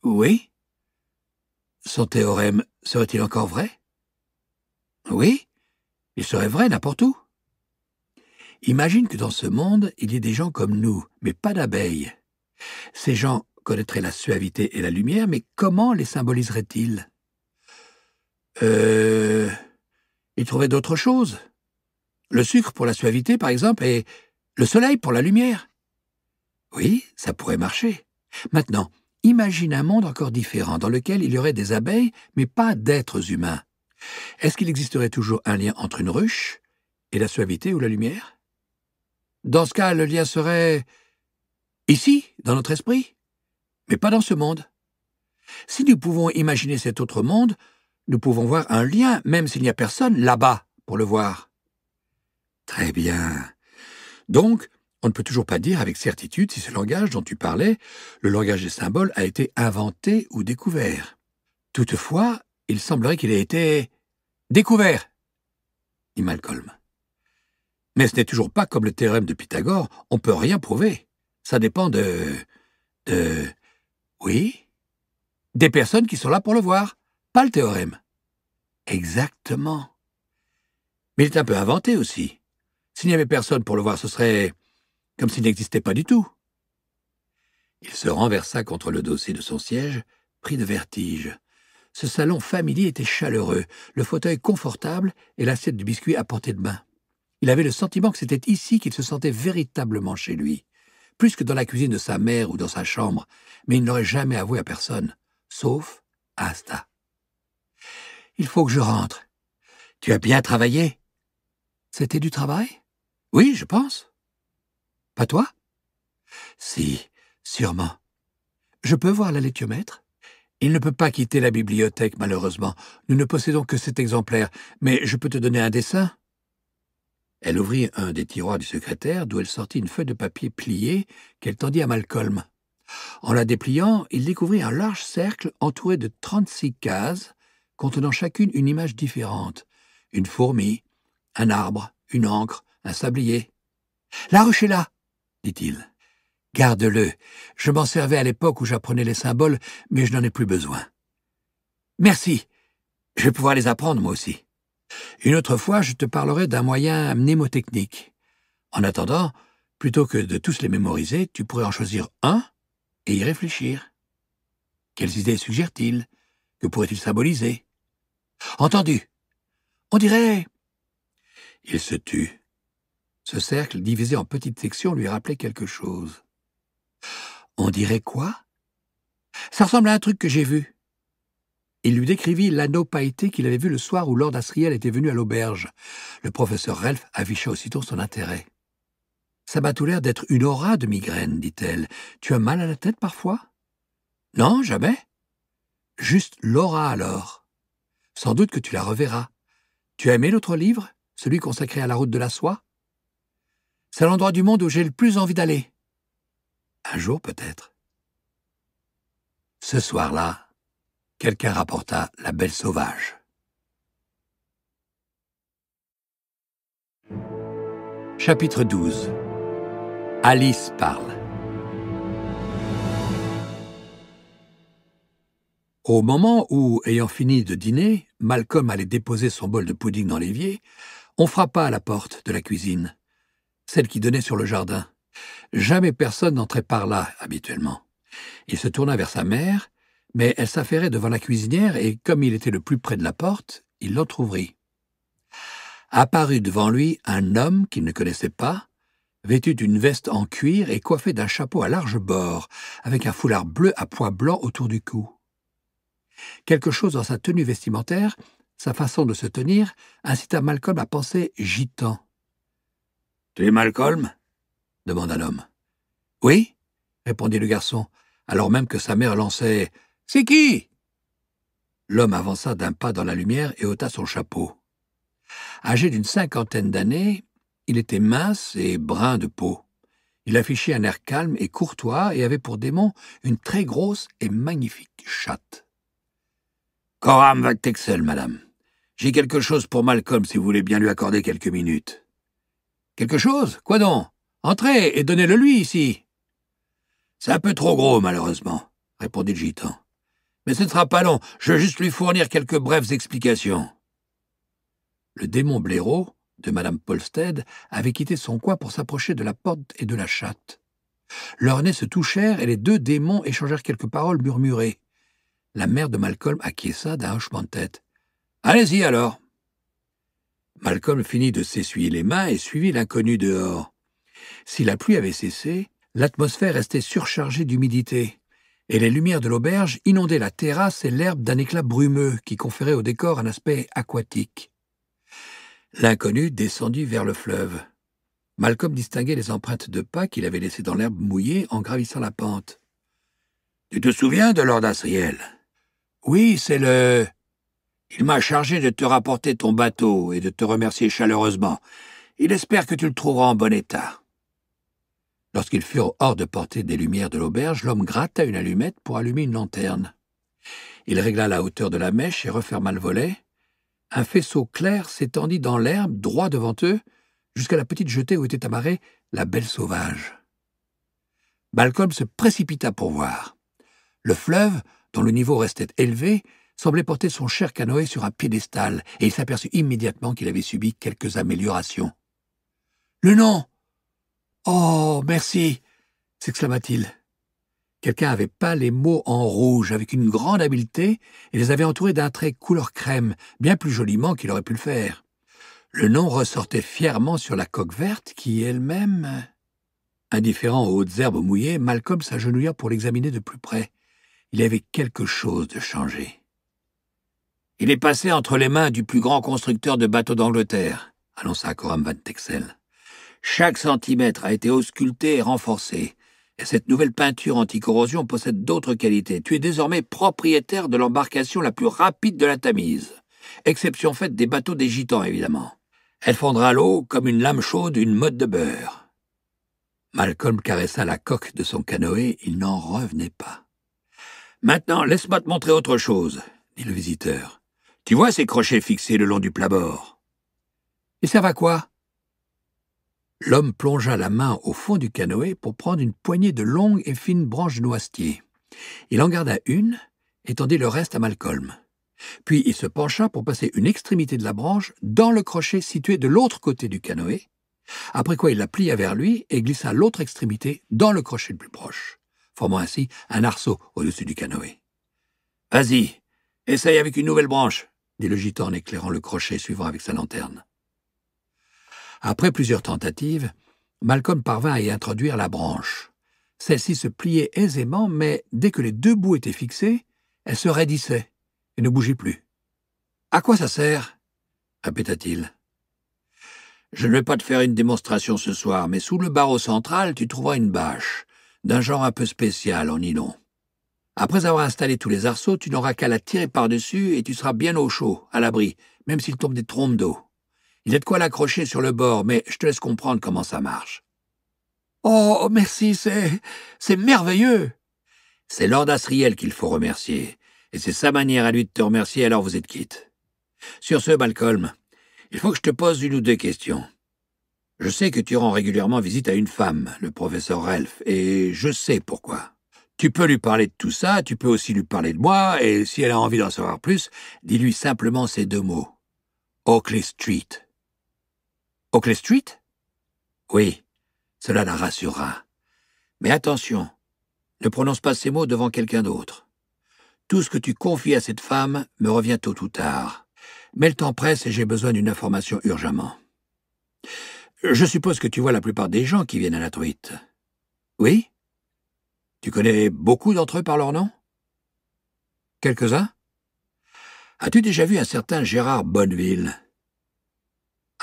Oui. Son théorème serait-il encore vrai? Oui, il serait vrai n'importe où. Imagine que dans ce monde, il y ait des gens comme nous, mais pas d'abeilles. Ces gens connaîtraient la suavité et la lumière, mais comment les symboliseraient-ils? Ils trouveraient d'autres choses. Le sucre pour la suavité, par exemple, et le soleil pour la lumière. Oui, ça pourrait marcher. Maintenant, imagine un monde encore différent, dans lequel il y aurait des abeilles, mais pas d'êtres humains. Est-ce qu'il existerait toujours un lien entre une ruche et la suavité ou la lumière? Dans ce cas, le lien serait ici, dans notre esprit, mais pas dans ce monde. Si nous pouvons imaginer cet autre monde, nous pouvons voir un lien, même s'il n'y a personne là-bas pour le voir. Très bien. Donc, on ne peut toujours pas dire avec certitude si ce langage dont tu parlais, le langage des symboles, a été inventé ou découvert. Toutefois, il semblerait qu'il ait été découvert, dit Malcolm. Mais ce n'est toujours pas comme le théorème de Pythagore, on ne peut rien prouver. Ça dépend Oui, des personnes qui sont là pour le voir, pas le théorème. Exactement. Mais il est un peu inventé aussi. S'il n'y avait personne pour le voir, ce serait comme s'il n'existait pas du tout. Il se renversa contre le dossier de son siège, pris de vertige. Ce salon familier était chaleureux, le fauteuil confortable et l'assiette de biscuits à portée de main. Il avait le sentiment que c'était ici qu'il se sentait véritablement chez lui, plus que dans la cuisine de sa mère ou dans sa chambre, mais il ne l'aurait jamais avoué à personne, sauf à Asta. « Il faut que je rentre. Tu as bien travaillé? » C'était du travail? Oui, je pense. Pas toi? Si, sûrement. Je peux voir la laitiomètre? Il ne peut pas quitter la bibliothèque, malheureusement. Nous ne possédons que cet exemplaire, mais je peux te donner un dessin. Elle ouvrit un des tiroirs du secrétaire, d'où elle sortit une feuille de papier pliée qu'elle tendit à Malcolm. En la dépliant, il découvrit un large cercle entouré de 36 cases, contenant chacune une image différente. Une fourmi, un arbre, une encre, un sablier. « La ruche est là !» dit-il. « Garde-le. Je m'en servais à l'époque où j'apprenais les symboles, mais je n'en ai plus besoin. »« Merci. Je vais pouvoir les apprendre, moi aussi. Une autre fois, je te parlerai d'un moyen mnémotechnique. En attendant, plutôt que de tous les mémoriser, tu pourrais en choisir un et y réfléchir. Quelles idées suggère-t-il? Que pourrait-il symboliser? Entendu. On dirait... » Il se tut. Ce cercle, divisé en petites sections, lui rappelait quelque chose. « On dirait quoi? Ça ressemble à un truc que j'ai vu. » Il lui décrivit l'anneau pailleté qu'il avait vu le soir où Lord Asriel était venu à l'auberge. Le professeur Relf afficha aussitôt son intérêt. « Ça m'a tout l'air d'être une aura de migraine, dit-elle. Tu as mal à la tête parfois? »« Non, jamais. »« Juste l'aura alors. Sans doute que tu la reverras. Tu as aimé l'autre livre, celui consacré à la route de la soie? C'est l'endroit du monde où j'ai le plus envie d'aller. Un jour peut-être. » Ce soir-là, quelqu'un rapporta La Belle Sauvage. Chapitre 12. Alice parle. Au moment où, ayant fini de dîner, Malcolm allait déposer son bol de pudding dans l'évier, on frappa à la porte de la cuisine, celle qui donnait sur le jardin. Jamais personne n'entrait par là, habituellement. Il se tourna vers sa mère, mais elle s'affairait devant la cuisinière et, comme il était le plus près de la porte, il l'entr'ouvrit. Apparut devant lui un homme qu'il ne connaissait pas, vêtu d'une veste en cuir et coiffé d'un chapeau à large bord, avec un foulard bleu à pois blancs autour du cou. Quelque chose dans sa tenue vestimentaire, sa façon de se tenir, incita Malcolm à penser gitan. « Tu es Malcolm » demanda l'homme. « Oui » répondit le garçon, alors même que sa mère lançait « C'est qui » L'homme avança d'un pas dans la lumière et ôta son chapeau. Âgé d'une 50aine d'années, il était mince et brun de peau. Il affichait un air calme et courtois et avait pour démon une très grosse et magnifique chatte. « Coram Van Texel, madame. J'ai quelque chose pour Malcolm si vous voulez bien lui accorder quelques minutes. »« Quelque chose? Quoi donc? Entrez et donnez-le lui ici. »« C'est un peu trop gros, malheureusement, » répondit le gitan. « Mais ce ne sera pas long, je veux juste lui fournir quelques brèves explications. » Le démon blaireau de Madame Polsted avait quitté son coin pour s'approcher de la porte et de la chatte. Leurs nez se touchèrent et les deux démons échangèrent quelques paroles murmurées. La mère de Malcolm acquiesça d'un hochement de tête. « Allez-y alors !» Malcolm finit de s'essuyer les mains et suivit l'inconnu dehors. Si la pluie avait cessé, l'atmosphère restait surchargée d'humidité, et les lumières de l'auberge inondaient la terrasse et l'herbe d'un éclat brumeux qui conférait au décor un aspect aquatique. L'inconnu descendit vers le fleuve. Malcolm distinguait les empreintes de pas qu'il avait laissées dans l'herbe mouillée en gravissant la pente. « Tu te souviens de Lord Asriel ?»« Oui, c'est le... Il m'a chargé de te rapporter ton bateau et de te remercier chaleureusement. Il espère que tu le trouveras en bon état. » Lorsqu'ils furent hors de portée des lumières de l'auberge, l'homme gratta une allumette pour allumer une lanterne. Il régla la hauteur de la mèche et referma le volet. Un faisceau clair s'étendit dans l'herbe, droit devant eux, jusqu'à la petite jetée où était amarrée la belle sauvage. Malcolm se précipita pour voir. Le fleuve, dont le niveau restait élevé, semblait porter son cher canoë sur un piédestal, et il s'aperçut immédiatement qu'il avait subi quelques améliorations. « Le nom !»« Oh, merci !» s'exclama-t-il. Quelqu'un avait peint les mots en rouge avec une grande habileté et les avait entourés d'un trait couleur crème, bien plus joliment qu'il aurait pu le faire. Le nom ressortait fièrement sur la coque verte qui, elle-même... Indifférent aux hautes herbes mouillées, Malcolm s'agenouilla pour l'examiner de plus près. Il y avait quelque chose de changé. « Il est passé entre les mains du plus grand constructeur de bateaux d'Angleterre, » annonça Coram Van Texel. « Chaque centimètre a été ausculté et renforcé. Et cette nouvelle peinture anti-corrosion possède d'autres qualités. Tu es désormais propriétaire de l'embarcation la plus rapide de la Tamise. Exception faite des bateaux des gitans, évidemment. Elle fondra l'eau comme une lame chaude une motte de beurre. » Malcolm caressa la coque de son canoë, il n'en revenait pas. « Maintenant, laisse-moi te montrer autre chose, » dit le visiteur. « Tu vois ces crochets fixés le long du plat-bord? »« Et ça va quoi ?» L'homme plongea la main au fond du canoë pour prendre une poignée de longues et fines branches de noisetier. Il en garda une et tendit le reste à Malcolm. Puis il se pencha pour passer une extrémité de la branche dans le crochet situé de l'autre côté du canoë, après quoi il la plia vers lui et glissa l'autre extrémité dans le crochet le plus proche, formant ainsi un arceau au-dessus du canoë. « Vas-y, essaye avec une nouvelle branche, » dit le gitan en éclairant le crochet suivant avec sa lanterne. Après plusieurs tentatives, Malcolm parvint à y introduire la branche. Celle-ci se pliait aisément, mais dès que les deux bouts étaient fixés, elle se raidissait et ne bougeait plus. « À quoi ça sert ?» répéta-t-il. « Je ne vais pas te faire une démonstration ce soir, mais sous le barreau central, tu trouveras une bâche, d'un genre un peu spécial en nylon. Après avoir installé tous les arceaux, tu n'auras qu'à la tirer par-dessus et tu seras bien au chaud, à l'abri, même s'il tombe des trompes d'eau. Il y a de quoi l'accrocher sur le bord, mais je te laisse comprendre comment ça marche. »« Oh, merci, c'est merveilleux !»« C'est Lord Asriel qu'il faut remercier, et c'est sa manière à lui de te remercier, alors vous êtes quitte. Sur ce, Malcolm, il faut que je te pose une ou deux questions. Je sais que tu rends régulièrement visite à une femme, le professeur Relf, et je sais pourquoi. Tu peux lui parler de tout ça, tu peux aussi lui parler de moi, et si elle a envie d'en savoir plus, dis-lui simplement ces deux mots. Oakley Street. » « Oakley Street ?»« Oui, cela la rassurera. Mais attention, ne prononce pas ces mots devant quelqu'un d'autre. Tout ce que tu confies à cette femme me revient tôt ou tard. Mais le temps presse et j'ai besoin d'une information urgemment. Je suppose que tu vois la plupart des gens qui viennent à la truite. Oui? Tu connais beaucoup d'entre eux par leur nom? Quelques-uns? As-tu déjà vu un certain Gérard Bonneville? »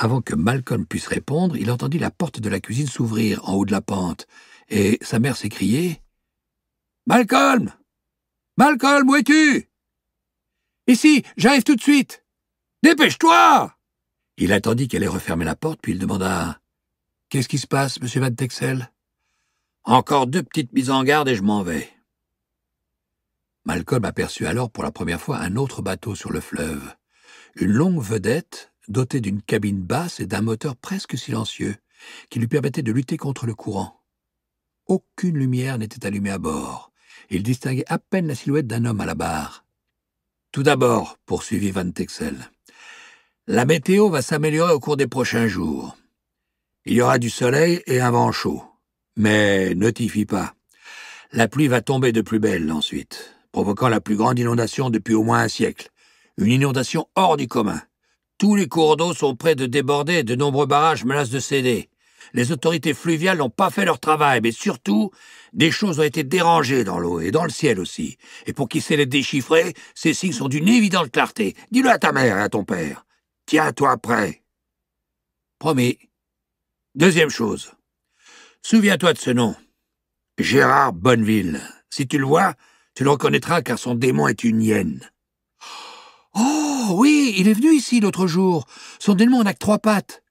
Avant que Malcolm puisse répondre, il entendit la porte de la cuisine s'ouvrir en haut de la pente, et sa mère s'écriait « Malcolm! Malcolm, où es-tu » Ici, j'arrive tout de suite. Dépêche-toi! Il attendit qu'elle ait refermé la porte, puis il demanda « Qu'est-ce qui se passe, monsieur Van Texel ?»« Encore 2 petites mises en garde et je m'en vais. » Malcolm aperçut alors pour la première fois un autre bateau sur le fleuve. Une longue vedette, dotée d'une cabine basse et d'un moteur presque silencieux, qui lui permettait de lutter contre le courant. Aucune lumière n'était allumée à bord. Il distinguait à peine la silhouette d'un homme à la barre. « Tout d'abord, poursuivit Van Texel, la météo va s'améliorer au cours des prochains jours. Il y aura du soleil et un vent chaud. Mais ne t'y fie pas. La pluie va tomber de plus belle ensuite, provoquant la plus grande inondation depuis au moins un siècle. Une inondation hors du commun. Tous les cours d'eau sont près de déborder et de nombreux barrages menacent de céder. Les autorités fluviales n'ont pas fait leur travail, mais surtout, des choses ont été dérangées dans l'eau et dans le ciel aussi. Et pour qui sait les déchiffrer, ces signes sont d'une évidente clarté. Dis-le à ta mère et à ton père. Tiens-toi prêt. Promis. Deuxième chose. Souviens-toi de ce nom. Gérard Bonneville. Si tu le vois, tu le reconnaîtras car son démon est une hyène. Oh, oui, il est venu ici l'autre jour. Son démon n'a que 3 pattes.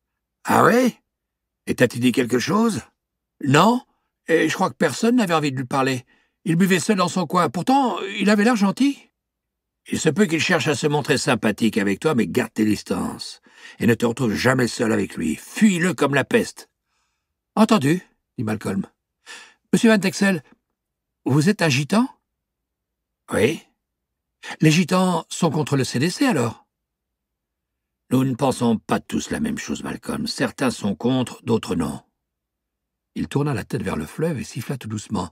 Ah ouais? Et t'as-tu dit quelque chose? Non, et je crois que personne n'avait envie de lui parler. Il buvait seul dans son coin. Pourtant, il avait l'air gentil. Il se peut qu'il cherche à se montrer sympathique avec toi, mais garde tes distances. Et ne te retrouve jamais seul avec lui. Fuis-le comme la peste. Entendu, dit Malcolm. Monsieur Van Texel, vous êtes un gitan? Oui. Les gitans sont contre le CDC, alors? Nous ne pensons pas tous la même chose, Malcolm. Certains sont contre, d'autres non. Il tourna la tête vers le fleuve et siffla tout doucement.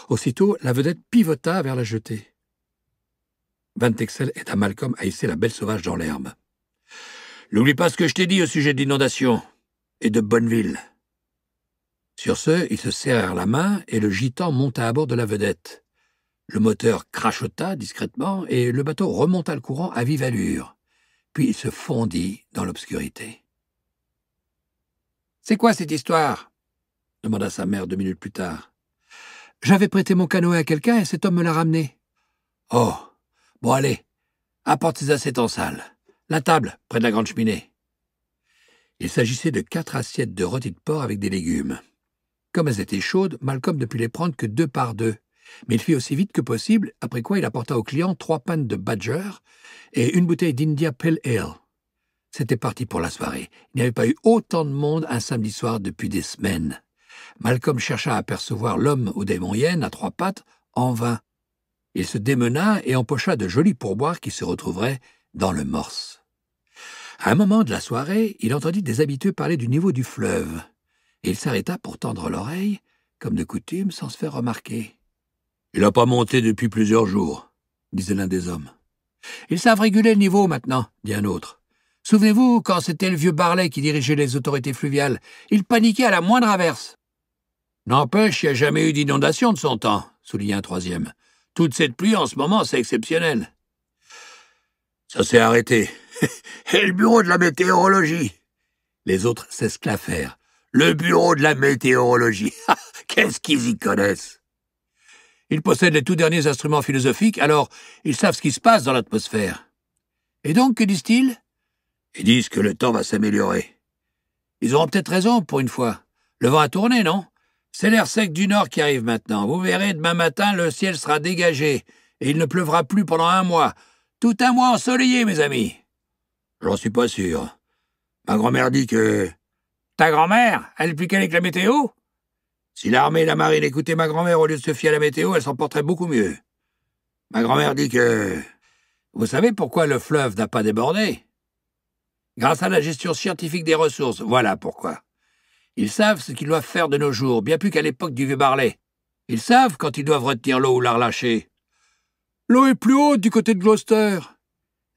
Aussitôt, la vedette pivota vers la jetée. Van Texel aida Malcolm à hisser la belle sauvage dans l'herbe. « N'oublie pas ce que je t'ai dit au sujet de l'inondation et de Bonneville. » Sur ce, ils se serrèrent la main et le gitan monta à bord de la vedette. Le moteur crachota discrètement et le bateau remonta le courant à vive allure. Puis il se fondit dans l'obscurité. « C'est quoi cette histoire ?» demanda sa mère 2 minutes plus tard. « J'avais prêté mon canoë à quelqu'un et cet homme me l'a ramené. »« Oh, bon allez, apporte ces assiettes en salle. La table, près de la grande cheminée. » Il s'agissait de 4 assiettes de rôti de porc avec des légumes. Comme elles étaient chaudes, Malcolm ne put les prendre que 2 par 2, mais il fit aussi vite que possible, après quoi il apporta au client 3 pintes de Badger et une bouteille d'India Pale Ale. C'était parti pour la soirée. Il n'y avait pas eu autant de monde un samedi soir depuis des semaines. Malcolm chercha à apercevoir l'homme au démon hyène à 3 pattes, en vain. Il se démena et empocha de jolis pourboires qui se retrouveraient dans le morse. À un moment de la soirée, il entendit des habitués parler du niveau du fleuve, et il s'arrêta pour tendre l'oreille, comme de coutume, sans se faire remarquer. « Il n'a pas monté depuis plusieurs jours, » disait l'un des hommes. « Ils savent réguler le niveau maintenant, » dit un autre. « Souvenez-vous, quand c'était le vieux Barlet qui dirigeait les autorités fluviales, il paniquait à la moindre averse. »« N'empêche, il n'y a jamais eu d'inondation de son temps, » souligna un troisième. « Toute cette pluie en ce moment, c'est exceptionnel. »« Ça s'est arrêté. Et le bureau de la météorologie ?» Les autres s'esclaffèrent. « Le bureau de la météorologie. Qu'est-ce qu'ils y connaissent ?» Ils possèdent les tout derniers instruments philosophiques, alors ils savent ce qui se passe dans l'atmosphère. Et donc, que disent-ils? Ils disent que le temps va s'améliorer. Ils auront peut-être raison, pour une fois. Le vent a tourné, non? C'est l'air sec du nord qui arrive maintenant. Vous verrez, demain matin, le ciel sera dégagé, et il ne pleuvra plus pendant 1 mois. Tout un mois ensoleillé, mes amis. J'en suis pas sûr. Ma grand-mère dit que... Ta grand-mère? Elle est plus calée que la météo? Si l'armée et la marine écoutaient ma grand-mère au lieu de se fier à la météo, elle s'en porterait beaucoup mieux. Ma grand-mère dit que... Vous savez pourquoi le fleuve n'a pas débordé? Grâce à la gestion scientifique des ressources, voilà pourquoi. Ils savent ce qu'ils doivent faire de nos jours, bien plus qu'à l'époque du vieux Barlet. Ils savent quand ils doivent retenir l'eau ou la relâcher. L'eau est plus haute du côté de Gloucester.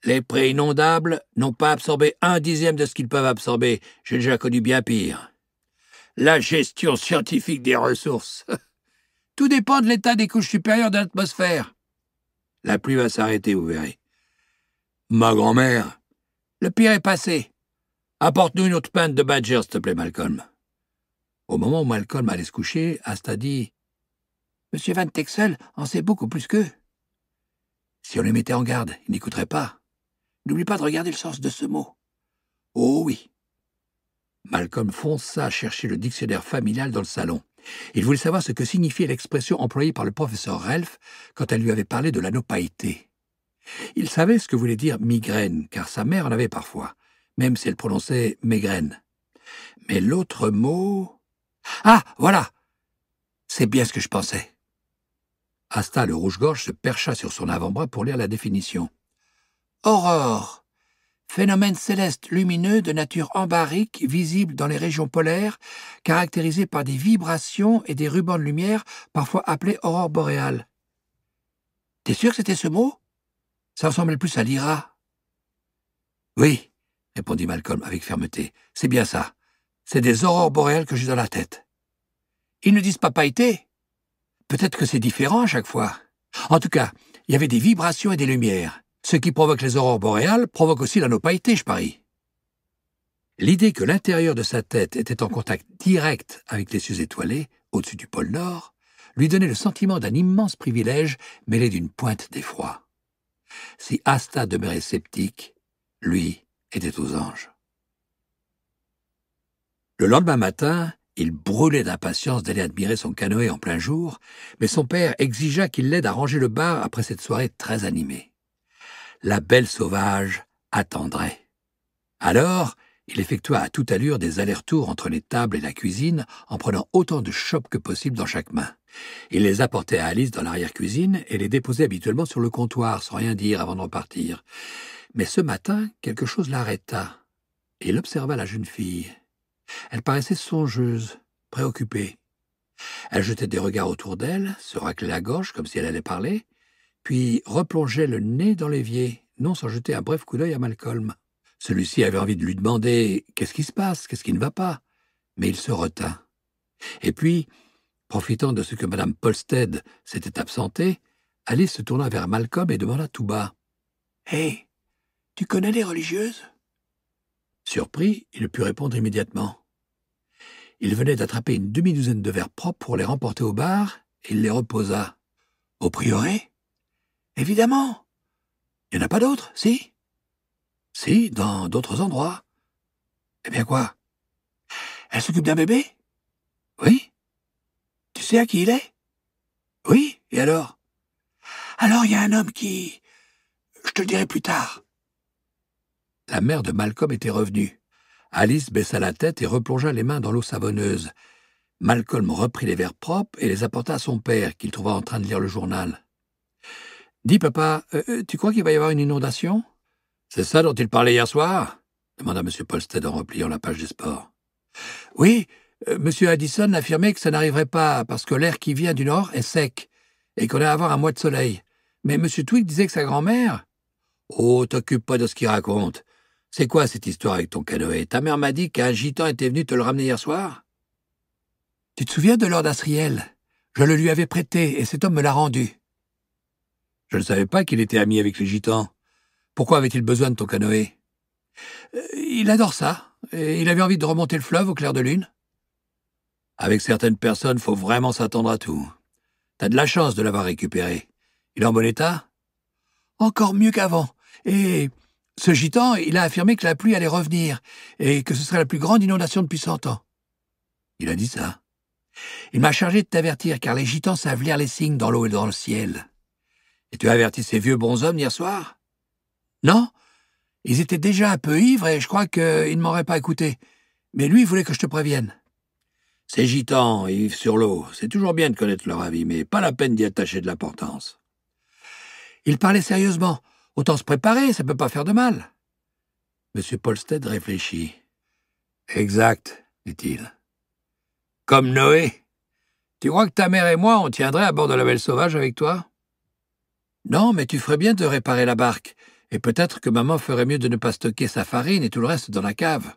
Les prés inondables n'ont pas absorbé 1/10 de ce qu'ils peuvent absorber. J'ai déjà connu bien pire. La gestion scientifique des ressources. Tout dépend de l'état des couches supérieures de l'atmosphère. La pluie va s'arrêter, vous verrez. Ma grand-mère. Le pire est passé. Apporte-nous une autre pinte de Badger, s'il te plaît, Malcolm. Au moment où Malcolm allait se coucher, Asta dit « Monsieur Van Texel en sait beaucoup plus qu'eux. Si on les mettait en garde, ils n'écouteraient pas. N'oublie pas de regarder le sens de ce mot. Oh oui. Malcolm fonça chercher le dictionnaire familial dans le salon. Il voulait savoir ce que signifiait l'expression employée par le professeur Relf quand elle lui avait parlé de l'anneau pailleté. Il savait ce que voulait dire migraine, car sa mère en avait parfois, même si elle prononçait migraine. Mais l'autre mot... Ah, voilà! C'est bien ce que je pensais. Asta, le rouge-gorge, se percha sur son avant-bras pour lire la définition. Aurore. Phénomène céleste lumineux de nature ambarique visible dans les régions polaires, caractérisé par des vibrations et des rubans de lumière, parfois appelés aurore boréale. T'es sûr que c'était ce mot? Ça ressemblait plus à l'IRA. Oui, répondit Malcolm avec fermeté. C'est bien ça. C'est des aurores boréales que j'ai dans la tête. Ils ne disent pas pailleté. Peut-être que c'est différent à chaque fois. En tout cas, il y avait des vibrations et des lumières. Ce qui provoque les aurores boréales provoque aussi l'anneau pailleté, je parie. L'idée que l'intérieur de sa tête était en contact direct avec les cieux étoilés, au-dessus du pôle Nord, lui donnait le sentiment d'un immense privilège mêlé d'une pointe d'effroi. Si Asta demeurait sceptique, lui était aux anges. Le lendemain matin, il brûlait d'impatience d'aller admirer son canoë en plein jour, mais son père exigea qu'il l'aide à ranger le bar après cette soirée très animée. La belle sauvage attendrait. Alors, il effectua à toute allure des allers-retours entre les tables et la cuisine en prenant autant de chopes que possible dans chaque main. Il les apportait à Alice dans l'arrière-cuisine et les déposait habituellement sur le comptoir sans rien dire avant de repartir. Mais ce matin, quelque chose l'arrêta et il observa la jeune fille. Elle paraissait songeuse, préoccupée. Elle jetait des regards autour d'elle, se raclait la gorge comme si elle allait parler, puis replongeait le nez dans l'évier, non sans jeter un bref coup d'œil à Malcolm. Celui-ci avait envie de lui demander « Qu'est-ce qui se passe? Qu'est-ce qui ne va pas ?» Mais il se retint. Et puis, profitant de ce que Mme Polsted s'était absentée, Alice se tourna vers Malcolm et demanda tout bas « Hé, tu connais les religieuses ?» Surpris, il ne put répondre immédiatement. Il venait d'attraper une demi-douzaine de verres propres pour les remporter au bar, et il les reposa. « Au prieuré ?»« Évidemment. Il n'y en a pas d'autres, si ?»« Si, dans d'autres endroits. »« Eh bien quoi? Elle s'occupe d'un bébé? »« Oui. »« Tu sais à qui il est? »« Oui, et alors? »« Alors il y a un homme qui... Je te le dirai plus tard. » La mère de Malcolm était revenue. Alice baissa la tête et replongea les mains dans l'eau savonneuse. Malcolm reprit les verres propres et les apporta à son père, qu'il trouva en train de lire le journal. « Dis, papa, tu crois qu'il va y avoir une inondation? »« C'est ça dont il parlait hier soir ?» demanda M. Polsted en repliant la page des sports. « Oui, M. Addison affirmait que ça n'arriverait pas parce que l'air qui vient du nord est sec et qu'on allait avoir un mois de soleil. Mais M. Twig disait que sa grand-mère... »« Oh, t'occupe pas de ce qu'il raconte. C'est quoi cette histoire avec ton canoë? Ta mère m'a dit qu'un gitan était venu te le ramener hier soir? »« Tu te souviens de Lord Asriel? Je le lui avais prêté et cet homme me l'a rendu. »« Je ne savais pas qu'il était ami avec les gitans. Pourquoi avait-il besoin de ton canoë? »« Il adore ça, et il avait envie de remonter le fleuve au clair de lune. »« Avec certaines personnes, faut vraiment s'attendre à tout. T'as de la chance de l'avoir récupéré. Il est en bon état? »« Encore mieux qu'avant. Et ce gitan, il a affirmé que la pluie allait revenir, et que ce serait la plus grande inondation depuis 100 ans. »« Il a dit ça. Il m'a chargé de t'avertir, car les gitans savent lire les signes dans l'eau et dans le ciel. »« Et tu as averti ces vieux bonshommes hier soir? »« Non. Ils étaient déjà un peu ivres et je crois qu'ils ne m'auraient pas écouté. Mais lui, il voulait que je te prévienne. »« Ces gitans, ils vivent sur l'eau. C'est toujours bien de connaître leur avis, mais pas la peine d'y attacher de l'importance. » Il parlait sérieusement. Autant se préparer, ça ne peut pas faire de mal. M. Polsted réfléchit. « Exact, dit-il. Comme Noé. Tu crois que ta mère et moi, on tiendrait à bord de la Belle Sauvage avec toi? »« Non, mais tu ferais bien de réparer la barque. Et peut-être que maman ferait mieux de ne pas stocker sa farine et tout le reste dans la cave. »«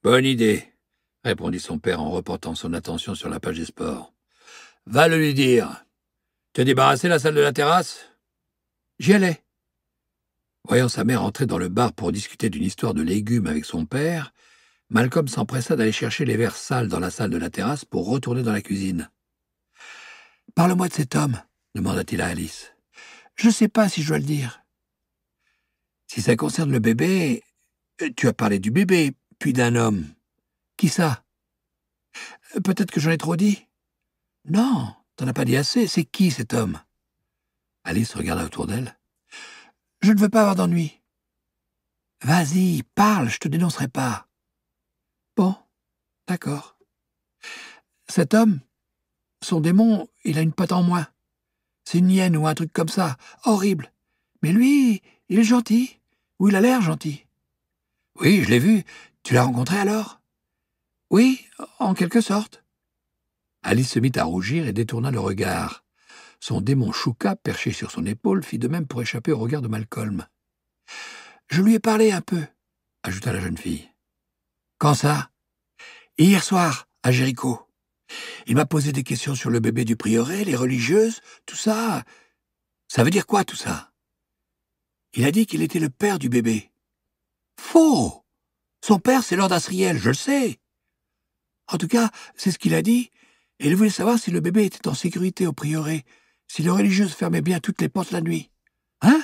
Bonne idée, répondit son père en reportant son attention sur la page des sports. « Va le lui dire. Tu as débarrassé la salle de la terrasse? » J'y allais. Voyant sa mère entrer dans le bar pour discuter d'une histoire de légumes avec son père, Malcolm s'empressa d'aller chercher les verres sales dans la salle de la terrasse pour retourner dans la cuisine. « Parle-moi de cet homme, demanda-t-il à Alice. Je ne sais pas si je dois le dire. » Si ça concerne le bébé, tu as parlé du bébé, puis d'un homme. Qui ça? Peut-être que j'en ai trop dit. Non, t'en as pas dit assez. C'est qui cet homme? Alice regarda autour d'elle. Je ne veux pas avoir d'ennui. Vas-y, parle, je te dénoncerai pas. Bon, d'accord. Cet homme, son démon, il a une patte en moins. C'est une hyène ou un truc comme ça. Horrible. Mais lui, il est gentil. Ou il a l'air gentil. Oui, je l'ai vu. Tu l'as rencontré alors? Oui, en quelque sorte. Alice se mit à rougir et détourna le regard. Son démon Chouka, perché sur son épaule, fit de même pour échapper au regard de Malcolm. « Je lui ai parlé un peu, » ajouta la jeune fille. « Quand ça? »« Hier soir, à Jéricho. Il m'a posé des questions sur le bébé du prieuré, les religieuses, tout ça. Ça veut dire quoi, tout ça? Il a dit qu'il était le père du bébé. Faux! Son père, c'est Lord Asriel, je le sais. En tout cas, c'est ce qu'il a dit, et il voulait savoir si le bébé était en sécurité au prieuré, si les religieuses fermaient bien toutes les portes la nuit. Hein?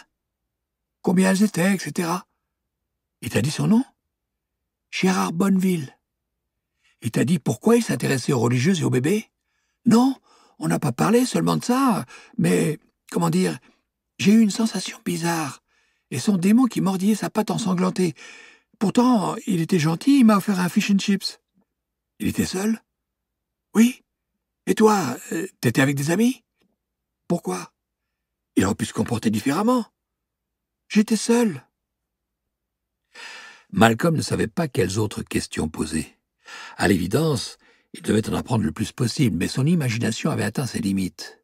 Combien elles étaient, etc. Il t'a dit son nom? Gérard Bonneville. Il t'a dit pourquoi il s'intéressait aux religieuses et au bébé? Non, on n'a pas parlé seulement de ça, mais, comment dire, j'ai eu une sensation bizarre, et son démon qui mordillait sa patte ensanglantée. Pourtant, il était gentil, il m'a offert un fish and chips. Il était seul? Oui. Et toi, t'étais avec des amis? Pourquoi? Il aurait pu se comporter différemment. J'étais seul. Malcolm ne savait pas quelles autres questions poser. À l'évidence, il devait en apprendre le plus possible, mais son imagination avait atteint ses limites.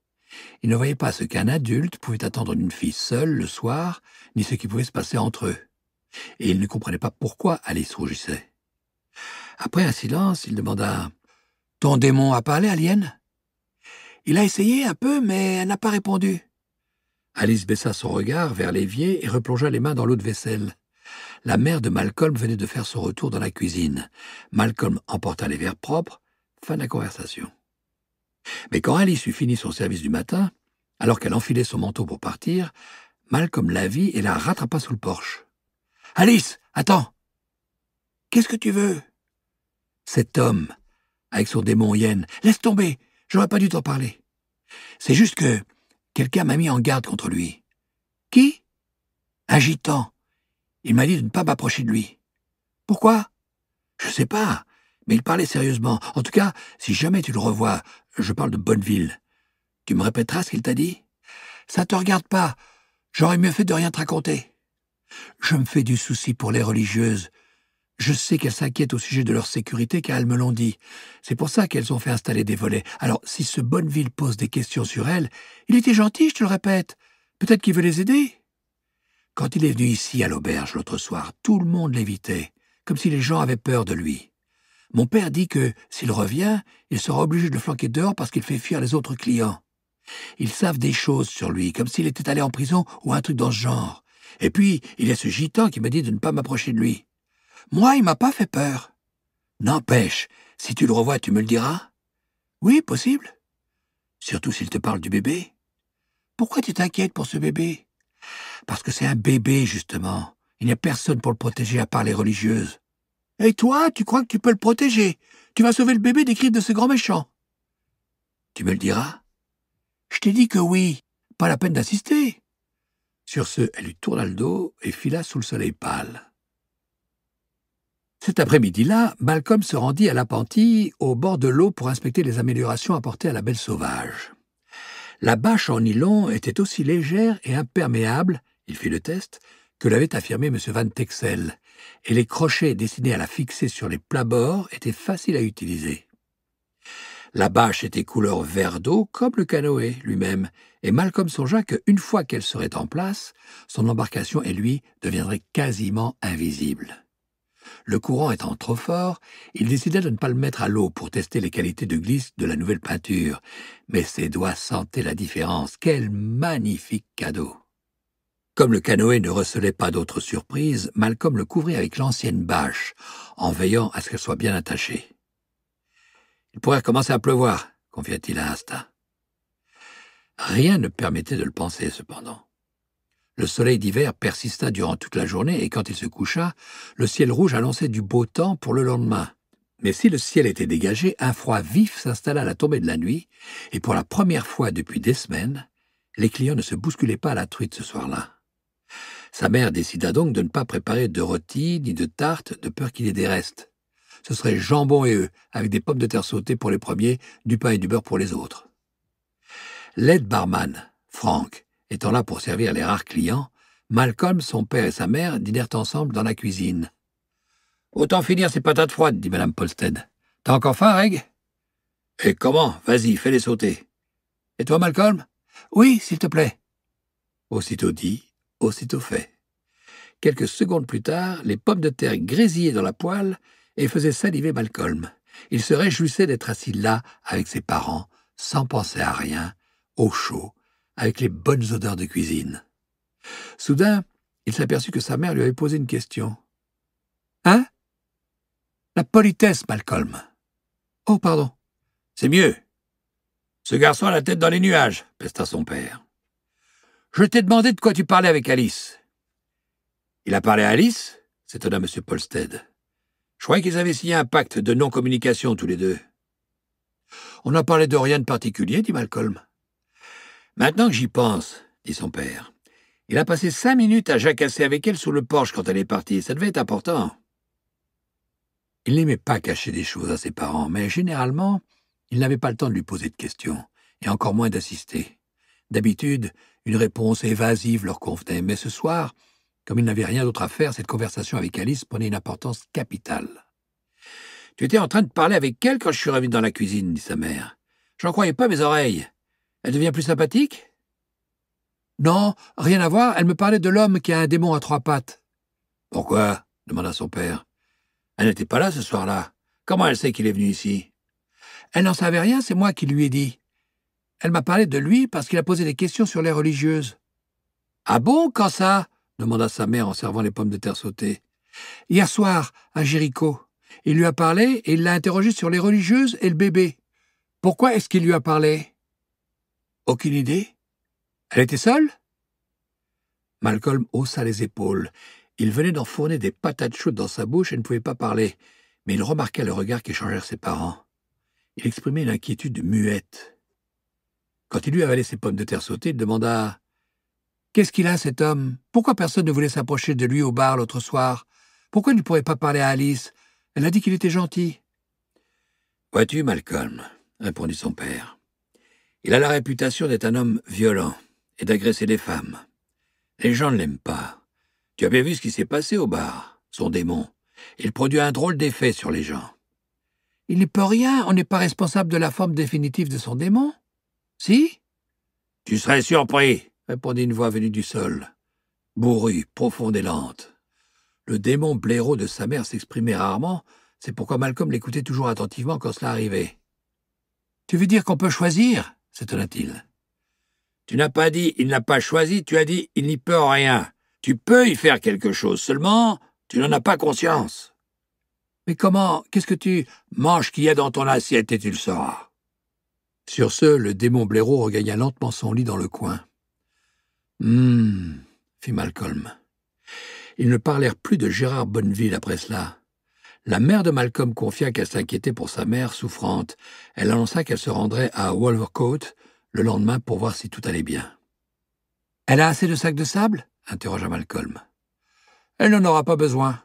Il ne voyait pas ce qu'un adulte pouvait attendre d'une fille seule le soir, ni ce qui pouvait se passer entre eux. Et il ne comprenait pas pourquoi Alice rougissait. Après un silence, il demanda « Ton démon a parlé, Alien ?» Il a essayé un peu, mais elle n'a pas répondu. Alice baissa son regard vers l'évier et replongea les mains dans l'eau de vaisselle. La mère de Malcolm venait de faire son retour dans la cuisine. Malcolm emporta les verres propres. Fin de la conversation. Mais quand Alice eut fini son service du matin, alors qu'elle enfilait son manteau pour partir, Malcolm la vit et la rattrapa sous le porche. « Alice, attends! Qu'est-ce que tu veux? » Cet homme, avec son démon hyène, laisse tomber, j'aurais pas dû t'en parler. C'est juste que quelqu'un m'a mis en garde contre lui. Qui? Un gitan. Il m'a dit de ne pas m'approcher de lui. Pourquoi? Je sais pas, mais il parlait sérieusement. En tout cas, si jamais tu le revois, je parle de Bonneville. Tu me répéteras ce qu'il t'a dit? Ça te regarde pas. J'aurais mieux fait de rien te raconter. Je me fais du souci pour les religieuses. Je sais qu'elles s'inquiètent au sujet de leur sécurité car elles me l'ont dit. C'est pour ça qu'elles ont fait installer des volets. Alors, si ce Bonneville pose des questions sur elles, il était gentil, je te le répète. Peut-être qu'il veut les aider. Quand il est venu ici à l'auberge l'autre soir, tout le monde l'évitait, comme si les gens avaient peur de lui. Mon père dit que, s'il revient, il sera obligé de le flanquer dehors parce qu'il fait fuir les autres clients. Ils savent des choses sur lui, comme s'il était allé en prison ou un truc dans ce genre. Et puis, il y a ce gitan qui me dit de ne pas m'approcher de lui. Moi, il m'a pas fait peur. N'empêche, si tu le revois, tu me le diras? Oui, possible. Surtout s'il te parle du bébé. Pourquoi tu t'inquiètes pour ce bébé? Parce que c'est un bébé, justement. Il n'y a personne pour le protéger à part les religieuses. Et toi, tu crois que tu peux le protéger? Tu vas sauver le bébé des griffes de ce grand méchant. Tu me le diras? Je t'ai dit que oui. Pas la peine d'insister. Sur ce, elle lui tourna le dos et fila sous le soleil pâle. Cet après-midi-là, Malcolm se rendit à l'appentis, au bord de l'eau, pour inspecter les améliorations apportées à la belle sauvage. La bâche en nylon était aussi légère et imperméable, il fit le test, que l'avait affirmé M. Van Texel, et les crochets destinés à la fixer sur les plabords étaient faciles à utiliser. La bâche était couleur vert d'eau comme le canoë lui-même, et Malcolm songea qu'une fois qu'elle serait en place, son embarcation et lui deviendraient quasiment invisibles. Le courant étant trop fort, il décida de ne pas le mettre à l'eau pour tester les qualités de glisse de la nouvelle peinture, mais ses doigts sentaient la différence. Quel magnifique cadeau! Comme le canoë ne recelait pas d'autres surprises, Malcolm le couvrit avec l'ancienne bâche, en veillant à ce qu'elle soit bien attachée. « Il pourrait recommencer à pleuvoir », confia-t-il à Asta. Rien ne permettait de le penser, cependant. Le soleil d'hiver persista durant toute la journée et quand il se coucha, le ciel rouge annonçait du beau temps pour le lendemain. Mais si le ciel était dégagé, un froid vif s'installa à la tombée de la nuit, et pour la première fois depuis des semaines, les clients ne se bousculaient pas à la truite ce soir-là. Sa mère décida donc de ne pas préparer de rôti ni de tarte, de peur qu'il y ait des restes. Ce serait jambon et œufs, avec des pommes de terre sautées pour les premiers, du pain et du beurre pour les autres. L'aide barman, Frank, étant là pour servir les rares clients, Malcolm, son père et sa mère dînèrent ensemble dans la cuisine. « Autant finir ces patates froides, dit Mme Polsted. « T'as encore faim, Reg ?»« Et comment? Vas-y, fais-les sauter. »« Et toi, Malcolm ?»« Oui, s'il te plaît. » Aussitôt dit, aussitôt fait. Quelques secondes plus tard, les pommes de terre grésillaient dans la poêle et faisaient saliver Malcolm. Il se réjouissait d'être assis là avec ses parents, sans penser à rien, au chaud, avec les bonnes odeurs de cuisine. Soudain, il s'aperçut que sa mère lui avait posé une question. « Hein? La politesse, Malcolm. »« Oh, pardon. »« C'est mieux. Ce garçon a la tête dans les nuages, » pesta son père. « Je t'ai demandé de quoi tu parlais avec Alice. »« Il a parlé à Alice ?» s'étonna M. Polsted. « Je croyais qu'ils avaient signé un pacte de non-communication tous les deux. »« On n'a parlé de rien de particulier, » dit Malcolm. « Maintenant que j'y pense, » dit son père, « il a passé 5 minutes à jacasser avec elle sous le porche quand elle est partie. Ça devait être important. » Il n'aimait pas cacher des choses à ses parents, mais généralement, il n'avait pas le temps de lui poser de questions, et encore moins d'assister. D'habitude, une réponse évasive leur convenait, mais ce soir, comme il n'avait rien d'autre à faire, cette conversation avec Alice prenait une importance capitale. « Tu étais en train de parler avec elle quand je suis revenu dans la cuisine, » dit sa mère. « J'en croyais pas mes oreilles. Elle devient plus sympathique ?»« Non, rien à voir, elle me parlait de l'homme qui a un démon à 3 pattes. »« Pourquoi ?» demanda son père. « Elle n'était pas là ce soir-là. Comment elle sait qu'il est venu ici ?»« Elle n'en savait rien, c'est moi qui lui ai dit. Elle m'a parlé de lui parce qu'il a posé des questions sur les religieuses. »« Ah bon, quand ça ?» demanda sa mère en servant les pommes de terre sautées. « Hier soir, à Jéricho. Il lui a parlé et il l'a interrogé sur les religieuses et le bébé. Pourquoi est-ce qu'il lui a parlé ?»« Aucune idée. Elle était seule ?» Malcolm haussa les épaules. Il venait d'enfourner des patates chaudes dans sa bouche et ne pouvait pas parler, mais il remarqua le regard qu'échangèrent ses parents. Il exprimait une inquiétude muette. Quand il eut avalé ses pommes de terre sautées, il demanda « Qu'est-ce qu'il a, cet homme? Pourquoi personne ne voulait s'approcher de lui au bar l'autre soir? Pourquoi il ne pourrait pas parler à Alice? Elle a dit qu'il était gentil. »« Vois-tu, Malcolm, » répondit son père, « il a la réputation d'être un homme violent et d'agresser les femmes. Les gens ne l'aiment pas. Tu as bien vu ce qui s'est passé au bar, son démon. Il produit un drôle d'effet sur les gens. »« Il n'y peut rien, on n'est pas responsable de la forme définitive de son démon. Si ?»« Tu serais surpris, » répondit une voix venue du sol, bourrue, profonde et lente. Le démon blaireau de sa mère s'exprimait rarement, c'est pourquoi Malcolm l'écoutait toujours attentivement quand cela arrivait. « Tu veux dire qu'on peut choisir ?» s'étonna-t-il. « Tu n'as pas dit « il n'a pas choisi », tu as dit « il n'y peut rien ». Tu peux y faire quelque chose, seulement tu n'en as pas conscience. »« Mais comment? Qu'est-ce que tu manges qu'il y a dans ton assiette et tu le sauras. » Sur ce, le démon blaireau regagna lentement son lit dans le coin. « fit Malcolm. Ils ne parlèrent plus de Gérard Bonneville après cela. La mère de Malcolm confia qu'elle s'inquiétait pour sa mère souffrante. Elle annonça qu'elle se rendrait à Wolvercote le lendemain pour voir si tout allait bien. « Elle a assez de sacs de sable ?» interrogea Malcolm. « Elle n'en aura pas besoin.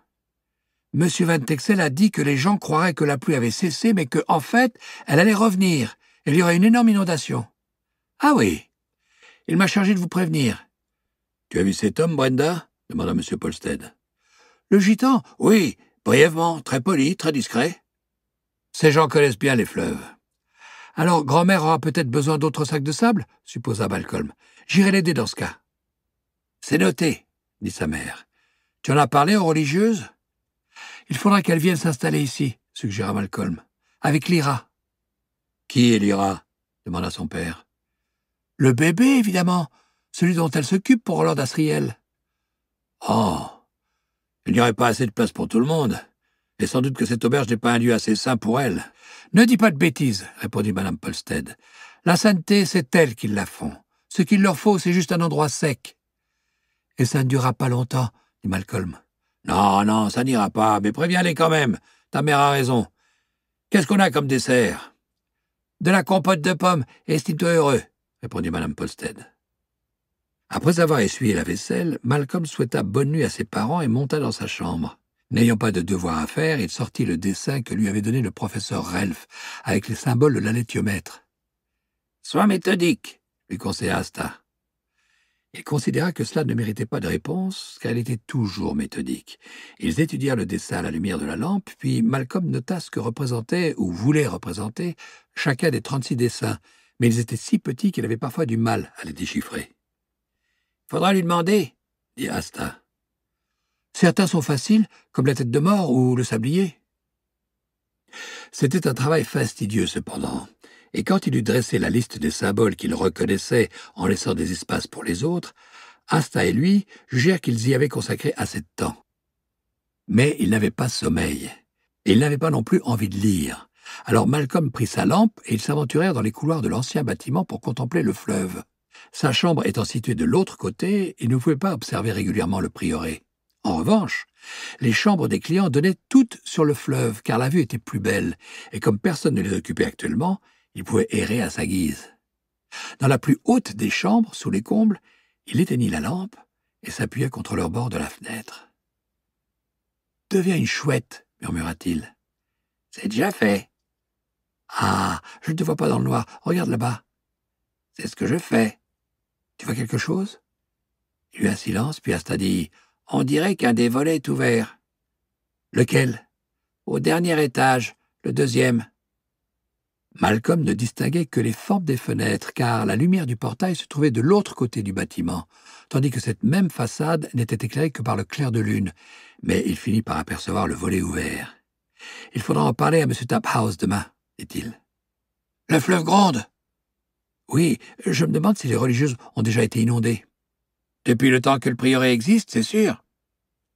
Monsieur Van Texel a dit que les gens croiraient que la pluie avait cessé, mais que, en fait, elle allait revenir. Il y aurait une énorme inondation. »« Ah oui. Il m'a chargé de vous prévenir. »« Tu as vu cet homme, Brenda ?» demanda M. Polsted. « Le gitan ? Oui, brièvement, très poli, très discret. »« Ces gens connaissent bien les fleuves. »« Alors, grand-mère aura peut-être besoin d'autres sacs de sable ?» supposa Malcolm. « J'irai l'aider dans ce cas. »« C'est noté, » dit sa mère. « Tu en as parlé aux religieuses ? » « Il faudra qu'elles viennent s'installer ici, » suggéra Malcolm. « Avec Lyra. »« Qui est Lyra ?» demanda son père. « Le bébé, évidemment, celui dont elle s'occupe pour Lord Asriel. »« Oh, il n'y aurait pas assez de place pour tout le monde, et sans doute que cette auberge n'est pas un lieu assez sain pour elle. »« Ne dis pas de bêtises, » répondit Mme Polsted. « La sainteté, c'est elles qui la font. Ce qu'il leur faut, c'est juste un endroit sec. » Et ça ne durera pas longtemps, dit Malcolm. Non, non, ça n'ira pas, mais préviens-les quand même. Ta mère a raison. Qu'est-ce qu'on a comme dessert? De la compote de pommes, et estime-toi heureux, répondit Madame Polsted. Après avoir essuyé la vaisselle, Malcolm souhaita bonne nuit à ses parents et monta dans sa chambre. N'ayant pas de devoir à faire, il sortit le dessin que lui avait donné le professeur Relf, avec les symboles de l'alétiomètre. « Sois méthodique, lui conseilla Asta. Il considéra que cela ne méritait pas de réponse, car il était toujours méthodique. Ils étudièrent le dessin à la lumière de la lampe, puis Malcolm nota ce que représentait, ou voulait représenter, chacun des 36 dessins, mais ils étaient si petits qu'il avait parfois du mal à les déchiffrer. « Faudra lui demander, » dit Asta. « Certains sont faciles, comme la tête de mort ou le sablier. » C'était un travail fastidieux, cependant, et quand il eut dressé la liste des symboles qu'il reconnaissait en laissant des espaces pour les autres, Asta et lui jugèrent qu'ils y avaient consacré assez de temps. Mais il n'avait pas sommeil, et il n'avait pas non plus envie de lire. Alors Malcolm prit sa lampe et ils s'aventurèrent dans les couloirs de l'ancien bâtiment pour contempler le fleuve. Sa chambre étant située de l'autre côté, il ne pouvait pas observer régulièrement le prieuré. En revanche, les chambres des clients donnaient toutes sur le fleuve, car la vue était plus belle, et comme personne ne les occupait actuellement, il pouvait errer à sa guise. Dans la plus haute des chambres, sous les combles, il éteignit la lampe et s'appuya contre le bord de la fenêtre. « Deviens une chouette, murmura-t-il. « C'est déjà fait. »« Ah, je ne te vois pas dans le noir, regarde là-bas. »« C'est ce que je fais. »« Tu vois quelque chose ?» Il y eut un silence, puis Asta dit « On dirait qu'un des volets est ouvert. »« Lequel ?»« Au dernier étage, le deuxième. » Malcolm ne distinguait que les formes des fenêtres, car la lumière du portail se trouvait de l'autre côté du bâtiment, tandis que cette même façade n'était éclairée que par le clair de lune, mais il finit par apercevoir le volet ouvert. « Il faudra en parler à M. Taphouse demain, » dit-il. « Le fleuve gronde !»« Oui, je me demande si les religieuses ont déjà été inondées. »« Depuis le temps que le prieuré existe, c'est sûr. »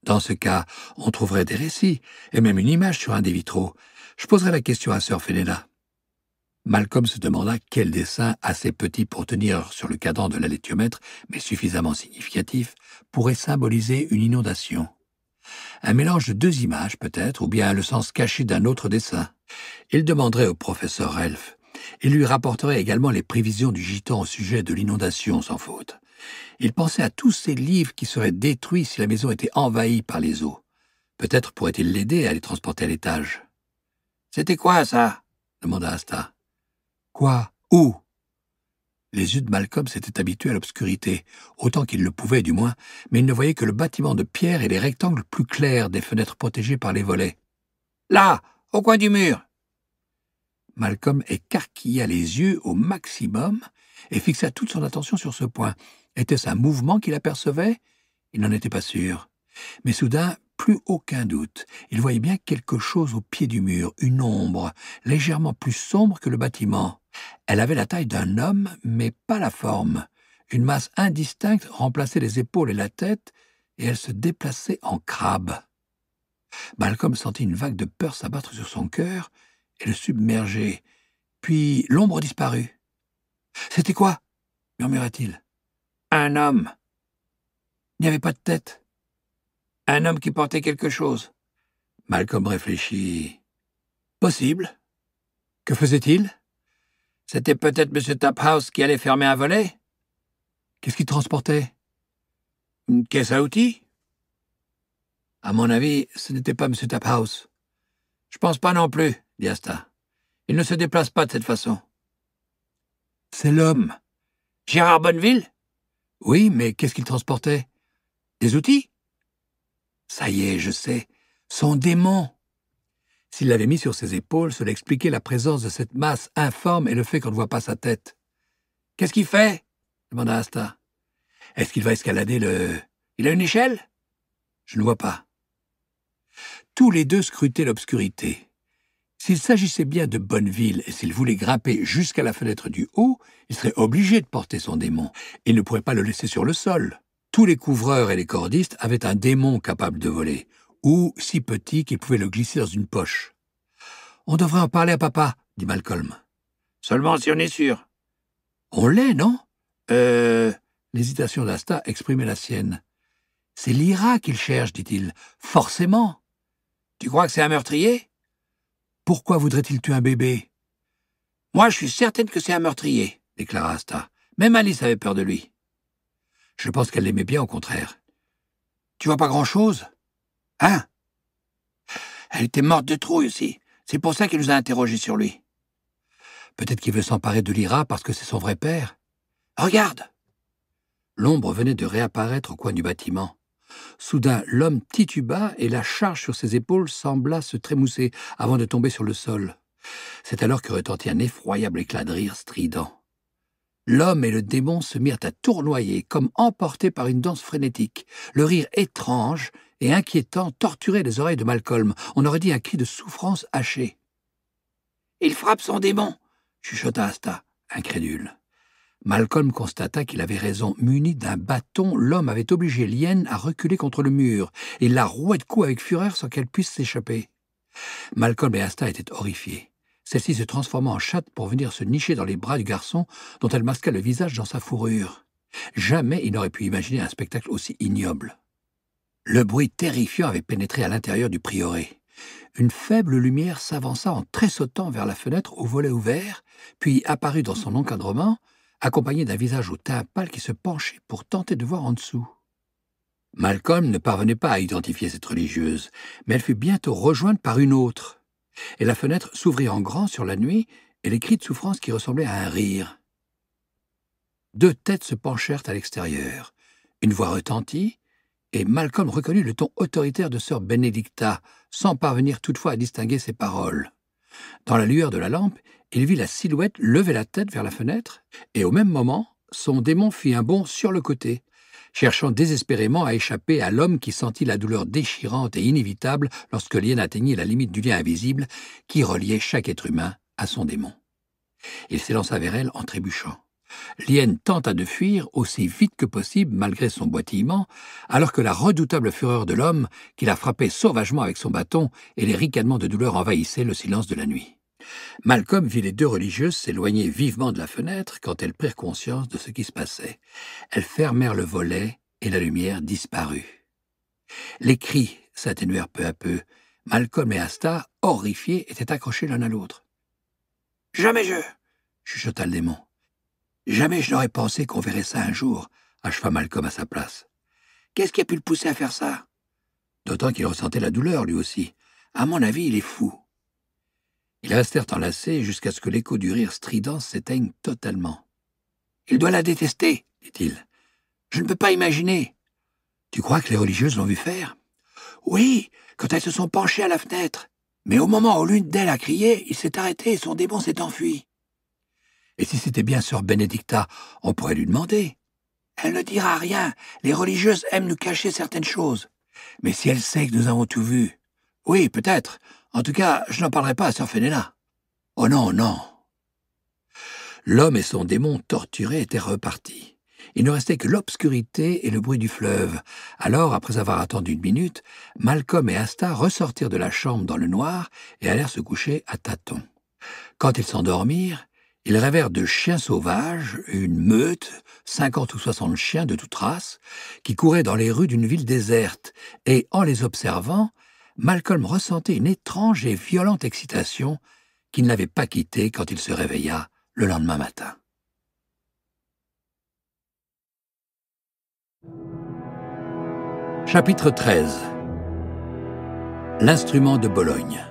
Dans ce cas, on trouverait des récits, et même une image sur un des vitraux. Je poserai la question à sœur Fenella. Malcolm se demanda quel dessin, assez petit pour tenir sur le cadran de l'alétiomètre, mais suffisamment significatif, pourrait symboliser une inondation. Un mélange de deux images, peut-être, ou bien le sens caché d'un autre dessin. Il demanderait au professeur Relf. Il lui rapporterait également les prévisions du gitan au sujet de l'inondation, sans faute. Il pensait à tous ces livres qui seraient détruits si la maison était envahie par les eaux. Peut-être pourrait-il l'aider à les transporter à l'étage. « C'était quoi, ça ?» demanda Asta. « Quoi? Où ?» Les yeux de Malcolm s'étaient habitués à l'obscurité, autant qu'il le pouvait du moins, mais il ne voyait que le bâtiment de pierre et les rectangles plus clairs des fenêtres protégées par les volets. « Là, au coin du mur !» Malcolm écarquilla les yeux au maximum et fixa toute son attention sur ce point. Était-ce un mouvement qu'il apercevait? Il n'en était pas sûr. Mais soudain, plus aucun doute. Il voyait bien quelque chose au pied du mur, une ombre, légèrement plus sombre que le bâtiment. Elle avait la taille d'un homme, mais pas la forme. Une masse indistincte remplaçait les épaules et la tête, et elle se déplaçait en crabe. Malcolm sentit une vague de peur s'abattre sur son cœur et le submerger. Puis l'ombre disparut. « C'était quoi ?» murmura-t-il. « Un homme. Il n'y avait pas de tête. Un homme qui portait quelque chose. » Malcolm réfléchit. « Possible. Que faisait-il » C'était peut-être M. Taphouse qui allait fermer un volet. Qu'est-ce qu'il transportait? Une caisse à outils. À mon avis, ce n'était pas M. Taphouse. Je pense pas non plus, dit Asta. Il ne se déplace pas de cette façon. C'est l'homme. Gérard Bonneville? Oui, mais qu'est-ce qu'il transportait? Des outils? Ça y est, je sais. Son démon. S'il l'avait mis sur ses épaules, cela expliquait la présence de cette masse informe et le fait qu'on ne voit pas sa tête. « Qu'est-ce qu'il fait ?» demanda Asta. « Est-ce qu'il va escalader le... Il a une échelle ?» « Je ne vois pas. » Tous les deux scrutaient l'obscurité. S'il s'agissait bien de Bonneville et s'il voulait grimper jusqu'à la fenêtre du haut, il serait obligé de porter son démon. Il ne pourrait pas le laisser sur le sol. Tous les couvreurs et les cordistes avaient un démon capable de voler, ou si petit qu'il pouvait le glisser dans une poche. « On devrait en parler à papa, » dit Malcolm. « Seulement si on est sûr. »« On l'est, non ?» L'hésitation d'Asta exprimait la sienne. C'est Lyra qu'il cherche, dit-il. Forcément. Tu crois que c'est un meurtrier? Pourquoi voudrait-il tuer un bébé? Moi, je suis certaine que c'est un meurtrier, déclara Asta. Même Alice avait peur de lui. Je pense qu'elle l'aimait bien, au contraire. Tu vois pas grand-chose? Hein? Elle était morte de trouille aussi. C'est pour ça qu'il nous a interrogés sur lui. Peut-être qu'il veut s'emparer de Lyra parce que c'est son vrai père. Regarde! L'ombre venait de réapparaître au coin du bâtiment. Soudain, l'homme tituba et la charge sur ses épaules sembla se trémousser avant de tomber sur le sol. C'est alors que retentit un effroyable éclat de rire strident. L'homme et le démon se mirent à tournoyer, comme emportés par une danse frénétique. Le rire étrange et inquiétant torturait les oreilles de Malcolm. On aurait dit un cri de souffrance haché. « Il frappe son démon !» chuchota Asta, incrédule. Malcolm constata qu'il avait raison. Muni d'un bâton, l'homme avait obligé Lien à reculer contre le mur, et la rouait de coups avec fureur sans qu'elle puisse s'échapper. Malcolm et Asta étaient horrifiés. Celle-ci se transforma en chatte pour venir se nicher dans les bras du garçon dont elle masqua le visage dans sa fourrure. Jamais il n'aurait pu imaginer un spectacle aussi ignoble. Le bruit terrifiant avait pénétré à l'intérieur du prieuré. Une faible lumière s'avança en tressautant vers la fenêtre au volet ouvert, puis apparut dans son encadrement, accompagné d'un visage au teint pâle qui se penchait pour tenter de voir en dessous. Malcolm ne parvenait pas à identifier cette religieuse, mais elle fut bientôt rejointe par une autre, et la fenêtre s'ouvrit en grand sur la nuit et les cris de souffrance qui ressemblaient à un rire. Deux têtes se penchèrent à l'extérieur. Une voix retentit, et Malcolm reconnut le ton autoritaire de sœur Benedicta, sans parvenir toutefois à distinguer ses paroles. Dans la lueur de la lampe, il vit la silhouette lever la tête vers la fenêtre, et au même moment, son démon fit un bond sur le côté, cherchant désespérément à échapper à l'homme qui sentit la douleur déchirante et inévitable lorsque Lien atteignit la limite du lien invisible qui reliait chaque être humain à son démon. Il s'élança vers elle en trébuchant. Lien tenta de fuir aussi vite que possible malgré son boitillement, alors que la redoutable fureur de l'homme, qui la frappait sauvagement avec son bâton, et les ricanements de douleur envahissaient le silence de la nuit. Malcolm vit les deux religieuses s'éloigner vivement de la fenêtre quand elles prirent conscience de ce qui se passait. Elles fermèrent le volet et la lumière disparut. Les cris s'atténuèrent peu à peu. Malcolm et Asta, horrifiés, étaient accrochés l'un à l'autre. « Jamais je... » chuchota le démon. « Jamais je n'aurais pensé qu'on verrait ça un jour, » acheva Malcolm à sa place. « Qu'est-ce qui a pu le pousser à faire ça? » D'autant qu'il ressentait la douleur, lui aussi. À mon avis, il est fou. Ils restèrent enlacés jusqu'à ce que l'écho du rire strident s'éteigne totalement. « Il doit la détester, » dit-il. « Je ne peux pas imaginer. »« Tu crois que les religieuses l'ont vu faire? »« Oui, quand elles se sont penchées à la fenêtre. Mais au moment où l'une d'elles a crié, il s'est arrêté et son démon s'est enfui. » Et si c'était bien sœur Benedicta, on pourrait lui demander. « Elle ne dira rien. Les religieuses aiment nous cacher certaines choses. »« Mais si elle sait que nous avons tout vu... »« Oui, peut-être. En tout cas, je n'en parlerai pas à sœur Fenella. »« Oh non, non !» L'homme et son démon torturé étaient repartis. Il ne restait que l'obscurité et le bruit du fleuve. Alors, après avoir attendu une minute, Malcolm et Asta ressortirent de la chambre dans le noir et allèrent se coucher à tâtons. Quand ils s'endormirent, ils rêvèrent de chiens sauvages, une meute, 50 ou 60 chiens de toute race, qui couraient dans les rues d'une ville déserte, et en les observant, Malcolm ressentait une étrange et violente excitation qui ne l'avait pas quitté quand il se réveilla le lendemain matin. Chapitre 13. L'instrument de Bologne.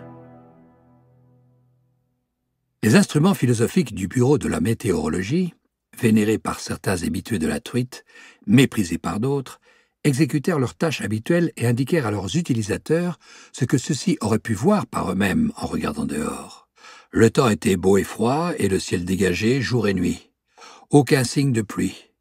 Les instruments philosophiques du bureau de la météorologie, vénérés par certains habitués de la truite, méprisés par d'autres, exécutèrent leurs tâches habituelles et indiquèrent à leurs utilisateurs ce que ceux-ci auraient pu voir par eux-mêmes en regardant dehors. Le temps était beau et froid et le ciel dégagé jour et nuit. Aucun signe de pluie.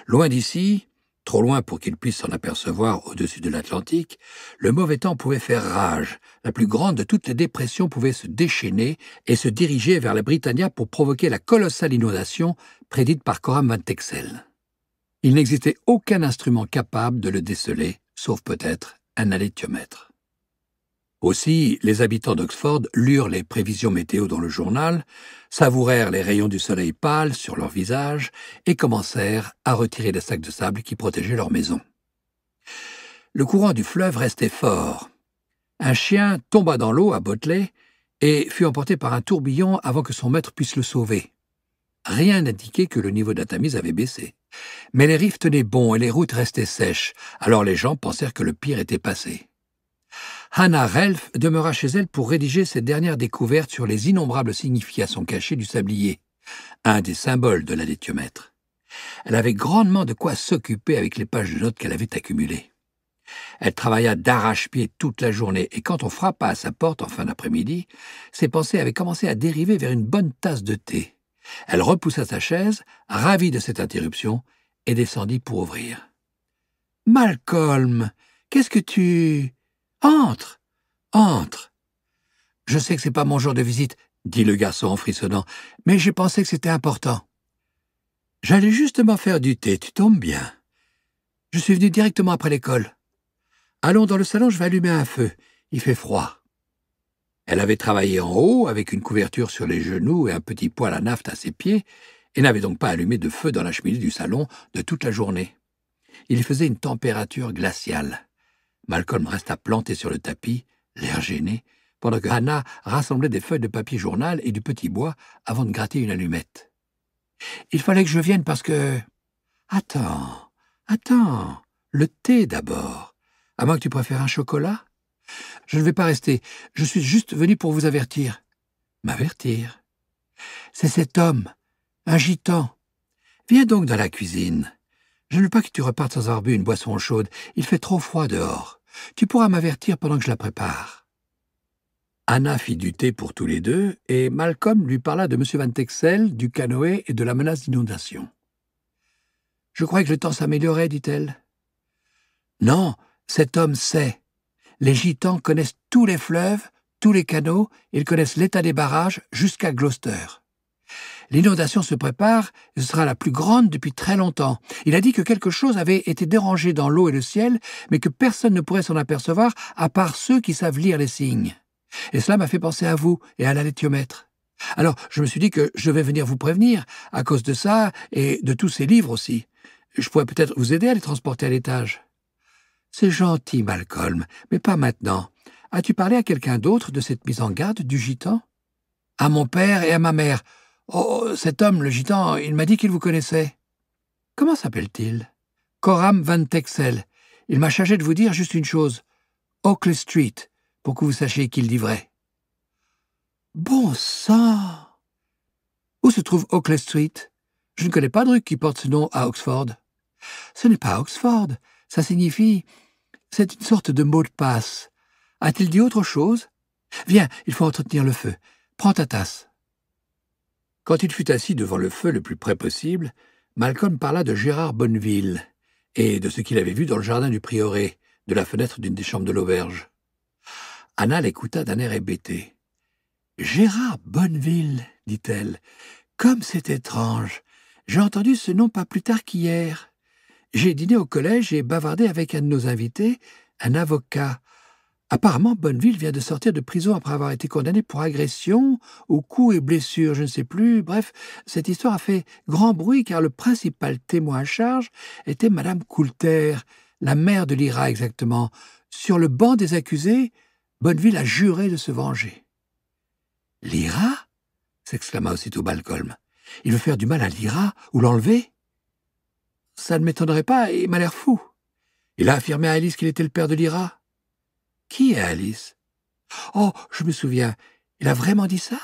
Loin d'ici, trop loin pour qu'ils puissent s'en apercevoir au-dessus de l'Atlantique, le mauvais temps pouvait faire rage. La plus grande de toutes les dépressions pouvait se déchaîner et se diriger vers la Britannia pour provoquer la colossale inondation prédite par Coram van Texel. Il n'existait aucun instrument capable de le déceler, sauf peut-être un alétiomètre. Aussi, les habitants d'Oxford lurent les prévisions météo dans le journal, savourèrent les rayons du soleil pâle sur leur visage et commencèrent à retirer les sacs de sable qui protégeaient leur maison. Le courant du fleuve restait fort. Un chien tomba dans l'eau à Botley et fut emporté par un tourbillon avant que son maître puisse le sauver. Rien n'indiquait que le niveau de la Tamise avait baissé. Mais les rives tenaient bon et les routes restaient sèches, alors les gens pensèrent que le pire était passé. Hannah Relf demeura chez elle pour rédiger ses dernières découvertes sur les innombrables significations cachées du sablier, un des symboles de la léthiomètre. Elle avait grandement de quoi s'occuper avec les pages de notes qu'elle avait accumulées. Elle travailla d'arrache-pied toute la journée, et quand on frappa à sa porte en fin d'après-midi, ses pensées avaient commencé à dériver vers une bonne tasse de thé. Elle repoussa sa chaise, ravie de cette interruption, et descendit pour ouvrir. « Malcolm, qu'est-ce que tu... »« Entre, entre. »« Je sais que c'est pas mon jour de visite, » dit le garçon en frissonnant, « mais j'ai pensé que c'était important. »« J'allais justement faire du thé, tu tombes bien. Je suis venu directement après l'école. Allons dans le salon, je vais allumer un feu. Il fait froid. » Elle avait travaillé en haut, avec une couverture sur les genoux et un petit poêle à naphte à ses pieds, et n'avait donc pas allumé de feu dans la cheminée du salon de toute la journée. Il faisait une température glaciale. Malcolm resta planté sur le tapis, l'air gêné, pendant que Hannah rassemblait des feuilles de papier journal et du petit bois avant de gratter une allumette. « Il fallait que je vienne parce que... »« Attends, le thé d'abord. À moins que tu préfères un chocolat ? Je ne vais pas rester, je suis juste venu pour vous avertir. »« M'avertir ? C'est cet homme, un gitan. Viens donc dans la cuisine. Je ne veux pas que tu repartes sans avoir bu une boisson chaude. Il fait trop froid dehors. Tu pourras m'avertir pendant que je la prépare. » Hannah fit du thé pour tous les deux, et Malcolm lui parla de M. Van Texel, du canoë et de la menace d'inondation. « Je croyais que le temps s'améliorait, dit-elle. »« Non, cet homme sait. Les gitans connaissent tous les fleuves, tous les canaux, et ils connaissent l'état des barrages jusqu'à Gloucester. L'inondation se prépare, et ce sera la plus grande depuis très longtemps. Il a dit que quelque chose avait été dérangé dans l'eau et le ciel, mais que personne ne pourrait s'en apercevoir à part ceux qui savent lire les signes. Et cela m'a fait penser à vous et à la léthiomètre. Alors, je me suis dit que je vais venir vous prévenir, à cause de ça et de tous ces livres aussi. Je pourrais peut-être vous aider à les transporter à l'étage. »« C'est gentil, Malcolm, mais pas maintenant. As-tu parlé à quelqu'un d'autre de cette mise en garde du gitan ? »« À mon père et à ma mère. Oh, cet homme, le gitan, il m'a dit qu'il vous connaissait. »« Comment s'appelle-t-il ? »« Coram Van Texel. Il m'a chargé de vous dire juste une chose. Oakley Street, pour que vous sachiez qu'il dit vrai. »« Bon sang ! Où se trouve Oakley Street ? Je ne connais pas de rue qui porte ce nom à Oxford. »« Ce n'est pas Oxford. Ça signifie... C'est une sorte de mot de passe. A-t-il dit autre chose ? Viens, il faut entretenir le feu. Prends ta tasse. » Quand il fut assis devant le feu le plus près possible, Malcolm parla de Gérard Bonneville et de ce qu'il avait vu dans le jardin du prieuré, de la fenêtre d'une des chambres de l'auberge. Hannah l'écouta d'un air hébété. « Gérard Bonneville, dit-elle, comme c'est étrange. J'ai entendu ce nom pas plus tard qu'hier. J'ai dîné au collège et bavardé avec un de nos invités, un avocat. Apparemment, Bonneville vient de sortir de prison après avoir été condamné pour agression, ou coups et blessures, je ne sais plus. Bref, cette histoire a fait grand bruit car le principal témoin à charge était Madame Coulter, la mère de Lyra exactement. Sur le banc des accusés, Bonneville a juré de se venger. « Lyra » s'exclama aussitôt Malcolm. « Il veut faire du mal à Lyra ou l'enlever ?»« Ça ne m'étonnerait pas, il m'a l'air fou. Il a affirmé à Alice qu'il était le père de Lyra. » « Qui est Alice ?»« Oh, je me souviens. Il a vraiment dit ça ?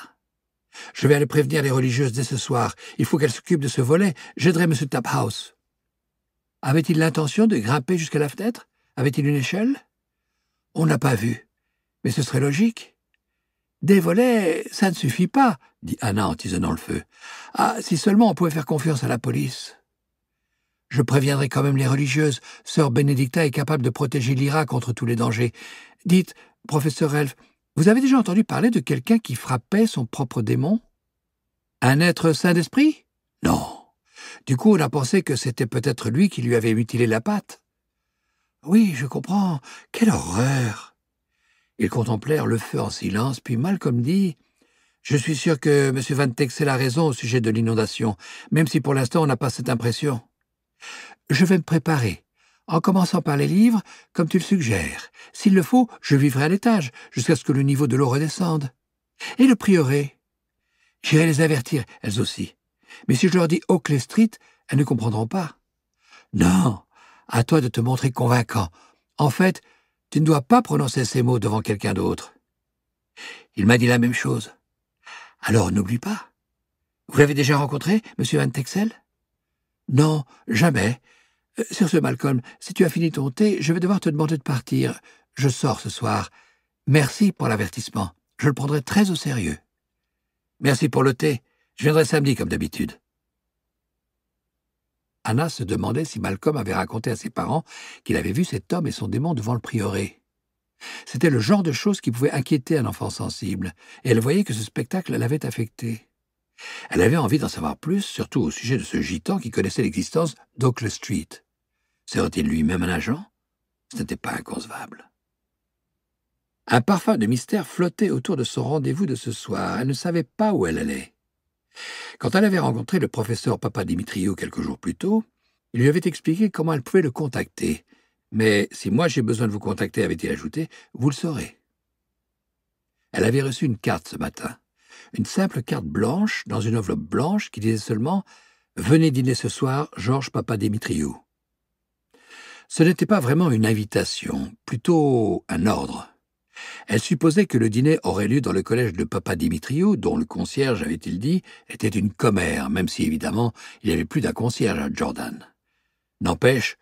Je vais aller prévenir les religieuses dès ce soir. Il faut qu'elles s'occupent de ce volet. J'aiderai M. Taphouse. » Avait-il l'intention de grimper jusqu'à la fenêtre ? Avait-il une échelle ? On n'a pas vu. Mais ce serait logique. Des volets, ça ne suffit pas, dit Hannah en tisonnant le feu. Ah, si seulement on pouvait faire confiance à la police. Je préviendrai quand même les religieuses. Sœur Benedicta est capable de protéger Lyra contre tous les dangers. Dites, professeur Relf, vous avez déjà entendu parler de quelqu'un qui frappait son propre démon ? Un être saint d'esprit ? Non. Du coup, on a pensé que c'était peut-être lui qui lui avait mutilé la patte. Oui, je comprends. Quelle horreur ! Ils contemplèrent le feu en silence, puis Malcolm dit « Je suis sûr que M. Van Texel a raison au sujet de l'inondation, même si pour l'instant on n'a pas cette impression. Je vais me préparer. En commençant par les livres, comme tu le suggères. S'il le faut, je vivrai à l'étage, jusqu'à ce que le niveau de l'eau redescende. Et le prieuré? J'irai les avertir, elles aussi. Mais si je leur dis Oakley Street, elles ne comprendront pas. Non, à toi de te montrer convaincant. En fait, tu ne dois pas prononcer ces mots devant quelqu'un d'autre. Il m'a dit la même chose. Alors n'oublie pas. Vous l'avez déjà rencontré, M. Van Texel? Non, jamais. Sur ce, Malcolm, si tu as fini ton thé, je vais devoir te demander de partir. Je sors ce soir. Merci pour l'avertissement. Je le prendrai très au sérieux. Merci pour le thé. Je viendrai samedi comme d'habitude. Anna se demandait si Malcolm avait raconté à ses parents qu'il avait vu cet homme et son démon devant le prieuré. C'était le genre de choses qui pouvait inquiéter un enfant sensible, et elle voyait que ce spectacle l'avait affectée. Elle avait envie d'en savoir plus, surtout au sujet de ce gitan qui connaissait l'existence d'Oakley Street. Serait-il lui-même un agent? Ce n'était pas inconcevable. Un parfum de mystère flottait autour de son rendez-vous de ce soir. Elle ne savait pas où elle allait. Quand elle avait rencontré le professeur Papadimitriou quelques jours plus tôt, il lui avait expliqué comment elle pouvait le contacter. « Mais si moi j'ai besoin de vous contacter, avait-il ajouté, vous le saurez. » Elle avait reçu une carte ce matin. Une simple carte blanche dans une enveloppe blanche qui disait seulement « Venez dîner ce soir, Georges Papadimitriou ». Ce n'était pas vraiment une invitation, plutôt un ordre. Elle supposait que le dîner aurait lieu dans le collège de Papadimitriou, dont le concierge, avait-il dit, était une commère, même si, évidemment, il n'y avait plus d'un concierge à Jordan. N'empêche,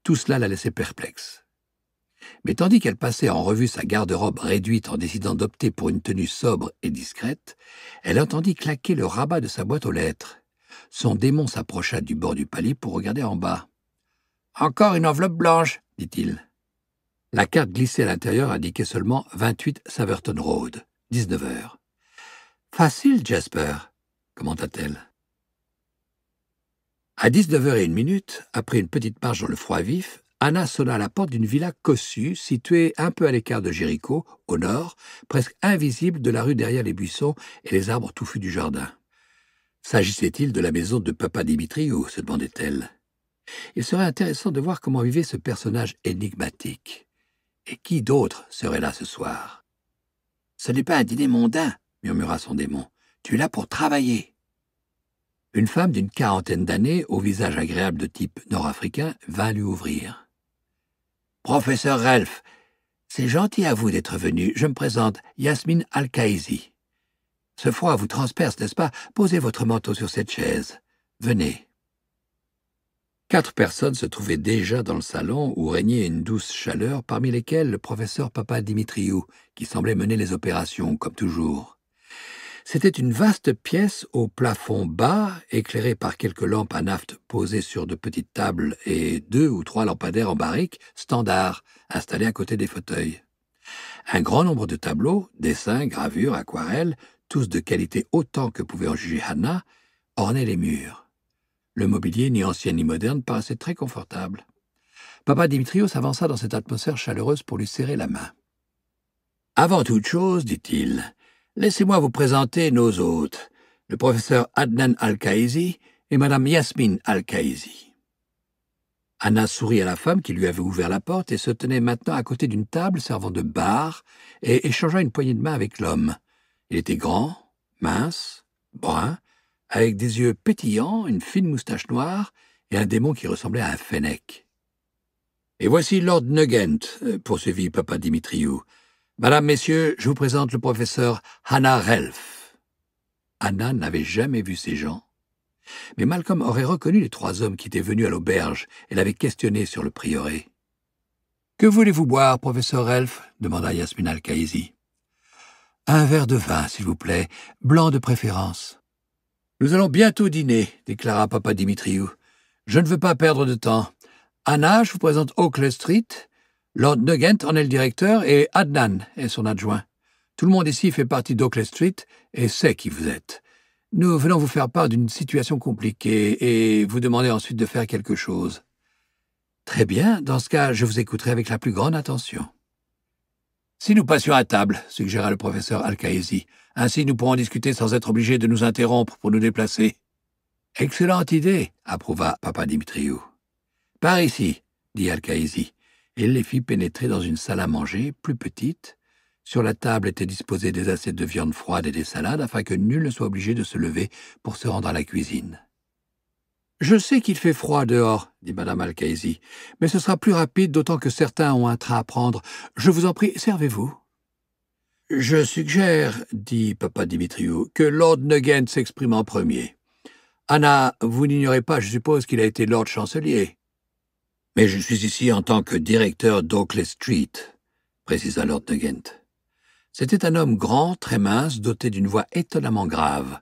tout cela la laissait perplexe. Mais tandis qu'elle passait en revue sa garde-robe réduite en décidant d'opter pour une tenue sobre et discrète, elle entendit claquer le rabat de sa boîte aux lettres. Son démon s'approcha du bord du palier pour regarder en bas. « Encore une enveloppe blanche, dit-il. » La carte glissée à l'intérieur indiquait seulement 28 Saverton Road, 19 heures. « Facile, Jasper, » commenta-t-elle. À 19h01, après une petite marche dans le froid vif, Anna sonna à la porte d'une villa cossue, située un peu à l'écart de Jéricho, au nord, presque invisible de la rue derrière les buissons et les arbres touffus du jardin. S'agissait-il de la maison de Papadimitriou, se demandait-elle. Il serait intéressant de voir comment vivait ce personnage énigmatique. Et qui d'autre serait là ce soir? « Ce n'est pas un dîner mondain, » murmura son démon. « Tu es là pour travailler. » Une femme d'une quarantaine d'années, au visage agréable de type nord-africain, vint lui ouvrir. « Professeur Relf, c'est gentil à vous d'être venu. Je me présente, Yasmine Al-Kaizi. Ce froid vous transperce, n'est-ce pas? Posez votre manteau sur cette chaise. Venez. » 4 personnes se trouvaient déjà dans le salon où régnait une douce chaleur, parmi lesquelles le professeur Papadimitriou, qui semblait mener les opérations, comme toujours. C'était une vaste pièce au plafond bas, éclairée par quelques lampes à naphte posées sur de petites tables et 2 ou 3 lampadaires en barrique, standards, installés à côté des fauteuils. Un grand nombre de tableaux, dessins, gravures, aquarelles, tous de qualité autant que pouvait en juger Hannah, ornaient les murs. Le mobilier, ni ancien ni moderne, paraissait très confortable. Papadimitriou s'avança dans cette atmosphère chaleureuse pour lui serrer la main. « Avant toute chose, dit-il, laissez-moi vous présenter nos hôtes, le professeur Adnan Al-Kaizi et Madame Yasmine Al-Kaizi. » Anna sourit à la femme qui lui avait ouvert la porte et se tenait maintenant à côté d'une table servant de bar et échangea une poignée de main avec l'homme. Il était grand, mince, brun, avec des yeux pétillants, une fine moustache noire et un démon qui ressemblait à un fennec. « Et voici Lord Nugent, poursuivit Papadimitriou. Madame, messieurs, je vous présente le professeur Hannah Relf. » Anna n'avait jamais vu ces gens, mais Malcolm aurait reconnu les 3 hommes qui étaient venus à l'auberge et l'avaient questionné sur le prieuré. « Que voulez-vous boire, professeur Relf » demanda Yasmine Al-Kaizi. « Un verre de vin, s'il vous plaît, blanc de préférence. »« Nous allons bientôt dîner, » déclara Papadimitriou. « Je ne veux pas perdre de temps. Anna, je vous présente Oakley Street. Lord Nugent en est le directeur et Adnan est son adjoint. Tout le monde ici fait partie d'Oakley Street et sait qui vous êtes. Nous venons vous faire part d'une situation compliquée et vous demander ensuite de faire quelque chose. »« Très bien, dans ce cas, je vous écouterai avec la plus grande attention. »« Si nous passions à table, » suggéra le professeur Al-Kaizi. « Ainsi, nous pourrons discuter sans être obligés de nous interrompre pour nous déplacer. »« Excellente idée, » approuva Papadimitriou. « Par ici, dit Al-Khaïzi, et les fit pénétrer dans une salle à manger, plus petite. Sur la table étaient disposées des assiettes de viande froide et des salades, afin que nul ne soit obligé de se lever pour se rendre à la cuisine. « Je sais qu'il fait froid dehors, » dit Madame Al-Khaïzi, « mais ce sera plus rapide, d'autant que certains ont un train à prendre. Je vous en prie, servez-vous. »« Je suggère, » dit Papa Dimitriou, « que Lord Nugent s'exprime en premier. Anna, vous n'ignorez pas, je suppose, qu'il a été Lord Chancelier. »« Mais je suis ici en tant que directeur d'Oakley Street, » précisa Lord Nugent. C'était un homme grand, très mince, doté d'une voix étonnamment grave.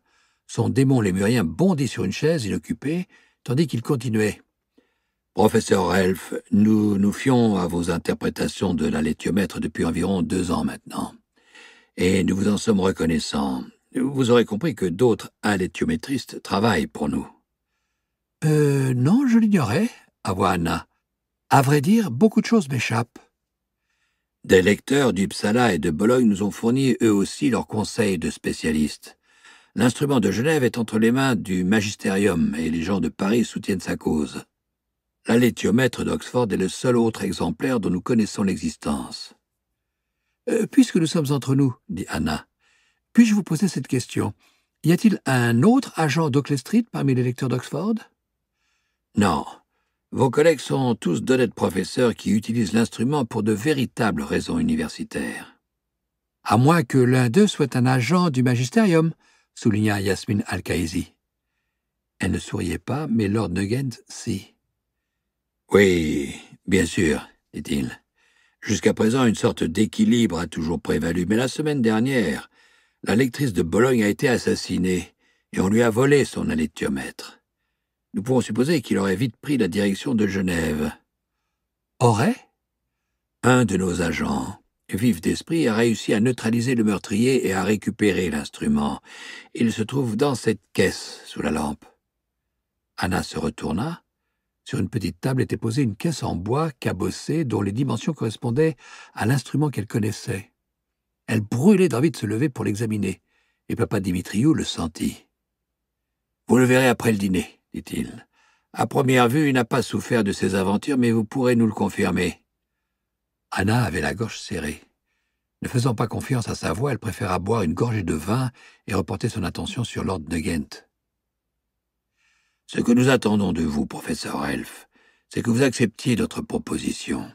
Son démon lémurien bondit sur une chaise inoccupée, tandis qu'il continuait. « Professeur Relf, nous nous fions à vos interprétations de la léthiomètre depuis environ 2 ans maintenant. Et nous vous en sommes reconnaissants. Vous aurez compris que d'autres aléthiométristes travaillent pour nous. »« Non, je l'ignorais, » avoua Anna. « À vrai dire, beaucoup de choses m'échappent. » Des lecteurs d'Uppsala et de Bologne nous ont fourni eux aussi leurs conseils de spécialistes. L'instrument de Genève est entre les mains du magisterium et les gens de Paris soutiennent sa cause. L'aléthiomètre d'Oxford est le seul autre exemplaire dont nous connaissons l'existence. Puisque nous sommes entre nous, dit Anna, puis-je vous poser cette question? Y a-t-il un autre agent d'Oakley Street parmi les lecteurs d'Oxford? Non. Vos collègues sont tous d'honnêtes professeurs qui utilisent l'instrument pour de véritables raisons universitaires. À moins que l'un d'eux soit un agent du magisterium, souligna Yasmine Al-Khaïzi. Elle ne souriait pas, mais Lord Nugent si. Oui, bien sûr, dit-il. Jusqu'à présent, une sorte d'équilibre a toujours prévalu, mais la semaine dernière, la lectrice de Bologne a été assassinée et on lui a volé son aléthiomètre. Nous pouvons supposer qu'il aurait vite pris la direction de Genève. Aurait? Un de nos agents, vif d'esprit, a réussi à neutraliser le meurtrier et à récupérer l'instrument. Il se trouve dans cette caisse sous la lampe. Anna se retourna. Sur une petite table était posée une caisse en bois cabossée dont les dimensions correspondaient à l'instrument qu'elle connaissait. Elle brûlait d'envie de se lever pour l'examiner, et Papa Dimitriou le sentit. « Vous le verrez après le dîner, » dit-il. « À première vue, il n'a pas souffert de ses aventures, mais vous pourrez nous le confirmer. » Anna avait la gorge serrée. Ne faisant pas confiance à sa voix, elle préféra boire une gorgée de vin et reporter son attention sur Lord Nugent. « Ce que nous attendons de vous, professeur Elf, c'est que vous acceptiez notre proposition.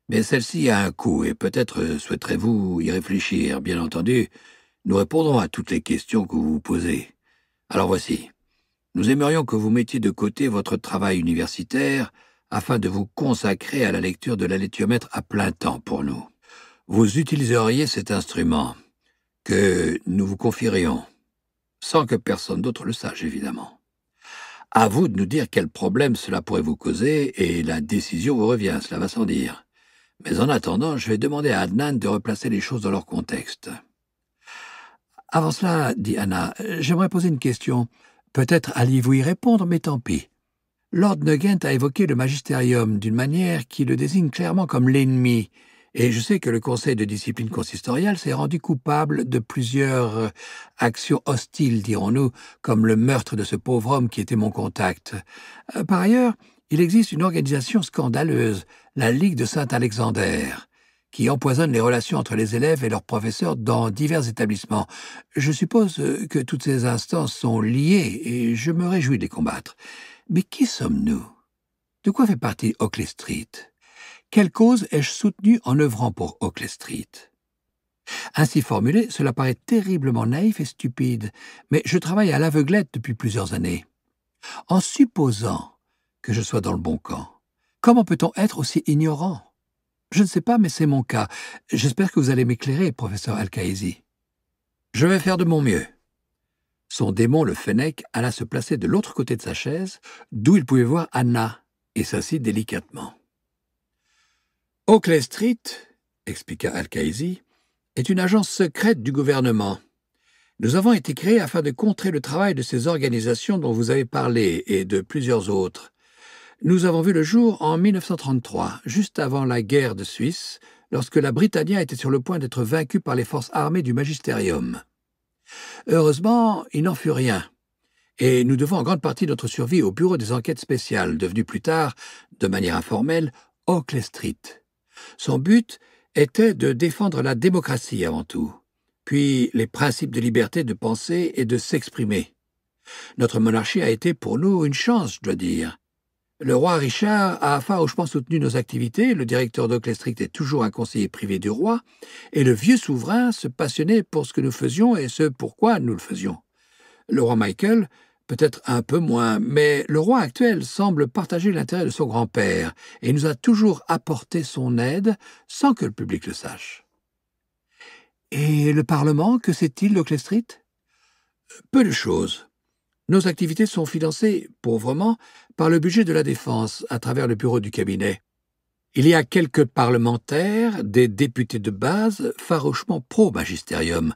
Mais celle-ci a un coût et peut-être souhaiterez-vous y réfléchir. Bien entendu, nous répondrons à toutes les questions que vous vous posez. Alors voici. Nous aimerions que vous mettiez de côté votre travail universitaire afin de vous consacrer à la lecture de l'aléthiomètre à plein temps pour nous. Vous utiliseriez cet instrument que nous vous confierions, sans que personne d'autre le sache, évidemment. À vous de nous dire quel problème cela pourrait vous causer, et la décision vous revient, cela va sans dire. Mais en attendant, je vais demander à Adnan de replacer les choses dans leur contexte. Avant cela, dit Anna, j'aimerais poser une question. Peut-être alliez-vous y répondre, mais tant pis. Lord Nugent a évoqué le magisterium d'une manière qui le désigne clairement comme l'ennemi, et je sais que le Conseil de discipline consistoriale s'est rendu coupable de plusieurs actions hostiles, dirons-nous, comme le meurtre de ce pauvre homme qui était mon contact. Par ailleurs, il existe une organisation scandaleuse, la Ligue de Saint-Alexander, qui empoisonne les relations entre les élèves et leurs professeurs dans divers établissements. Je suppose que toutes ces instances sont liées et je me réjouis de les combattre. Mais qui sommes-nous? De quoi fait partie Oakley Street? Quelle cause ai-je soutenue en œuvrant pour Oakley Street? Ainsi formulé, cela paraît terriblement naïf et stupide, mais je travaille à l'aveuglette depuis plusieurs années. En supposant que je sois dans le bon camp, comment peut-on être aussi ignorant? Je ne sais pas, mais c'est mon cas. J'espère que vous allez m'éclairer, professeur Al-Khaïzi. Je vais faire de mon mieux. Son démon, le Fennec, alla se placer de l'autre côté de sa chaise, d'où il pouvait voir Anna, et s'assit délicatement. Oakley Street, expliqua Al-Khaïzi, est une agence secrète du gouvernement. Nous avons été créés afin de contrer le travail de ces organisations dont vous avez parlé et de plusieurs autres. Nous avons vu le jour en 1933, juste avant la guerre de Suisse, lorsque la Britannia était sur le point d'être vaincue par les forces armées du magisterium. Heureusement, il n'en fut rien, et nous devons en grande partie notre survie au Bureau des enquêtes spéciales, devenu plus tard de manière informelle, Oakley Street. Son but était de défendre la démocratie avant tout, puis les principes de liberté de penser et de s'exprimer. Notre monarchie a été pour nous une chance, je dois dire. Le roi Richard a farouchement soutenu nos activités, le directeur d'Oakley Street est toujours un conseiller privé du roi, et le vieux souverain se passionnait pour ce que nous faisions et ce pourquoi nous le faisions. Le roi Michael, peut-être un peu moins, mais le roi actuel semble partager l'intérêt de son grand-père et nous a toujours apporté son aide sans que le public le sache. Et le Parlement, que sait-il d'Oakley Street? Peu de choses. Nos activités sont financées, pauvrement, par le budget de la Défense, à travers le bureau du cabinet. Il y a quelques parlementaires, des députés de base, farouchement pro-magistérium,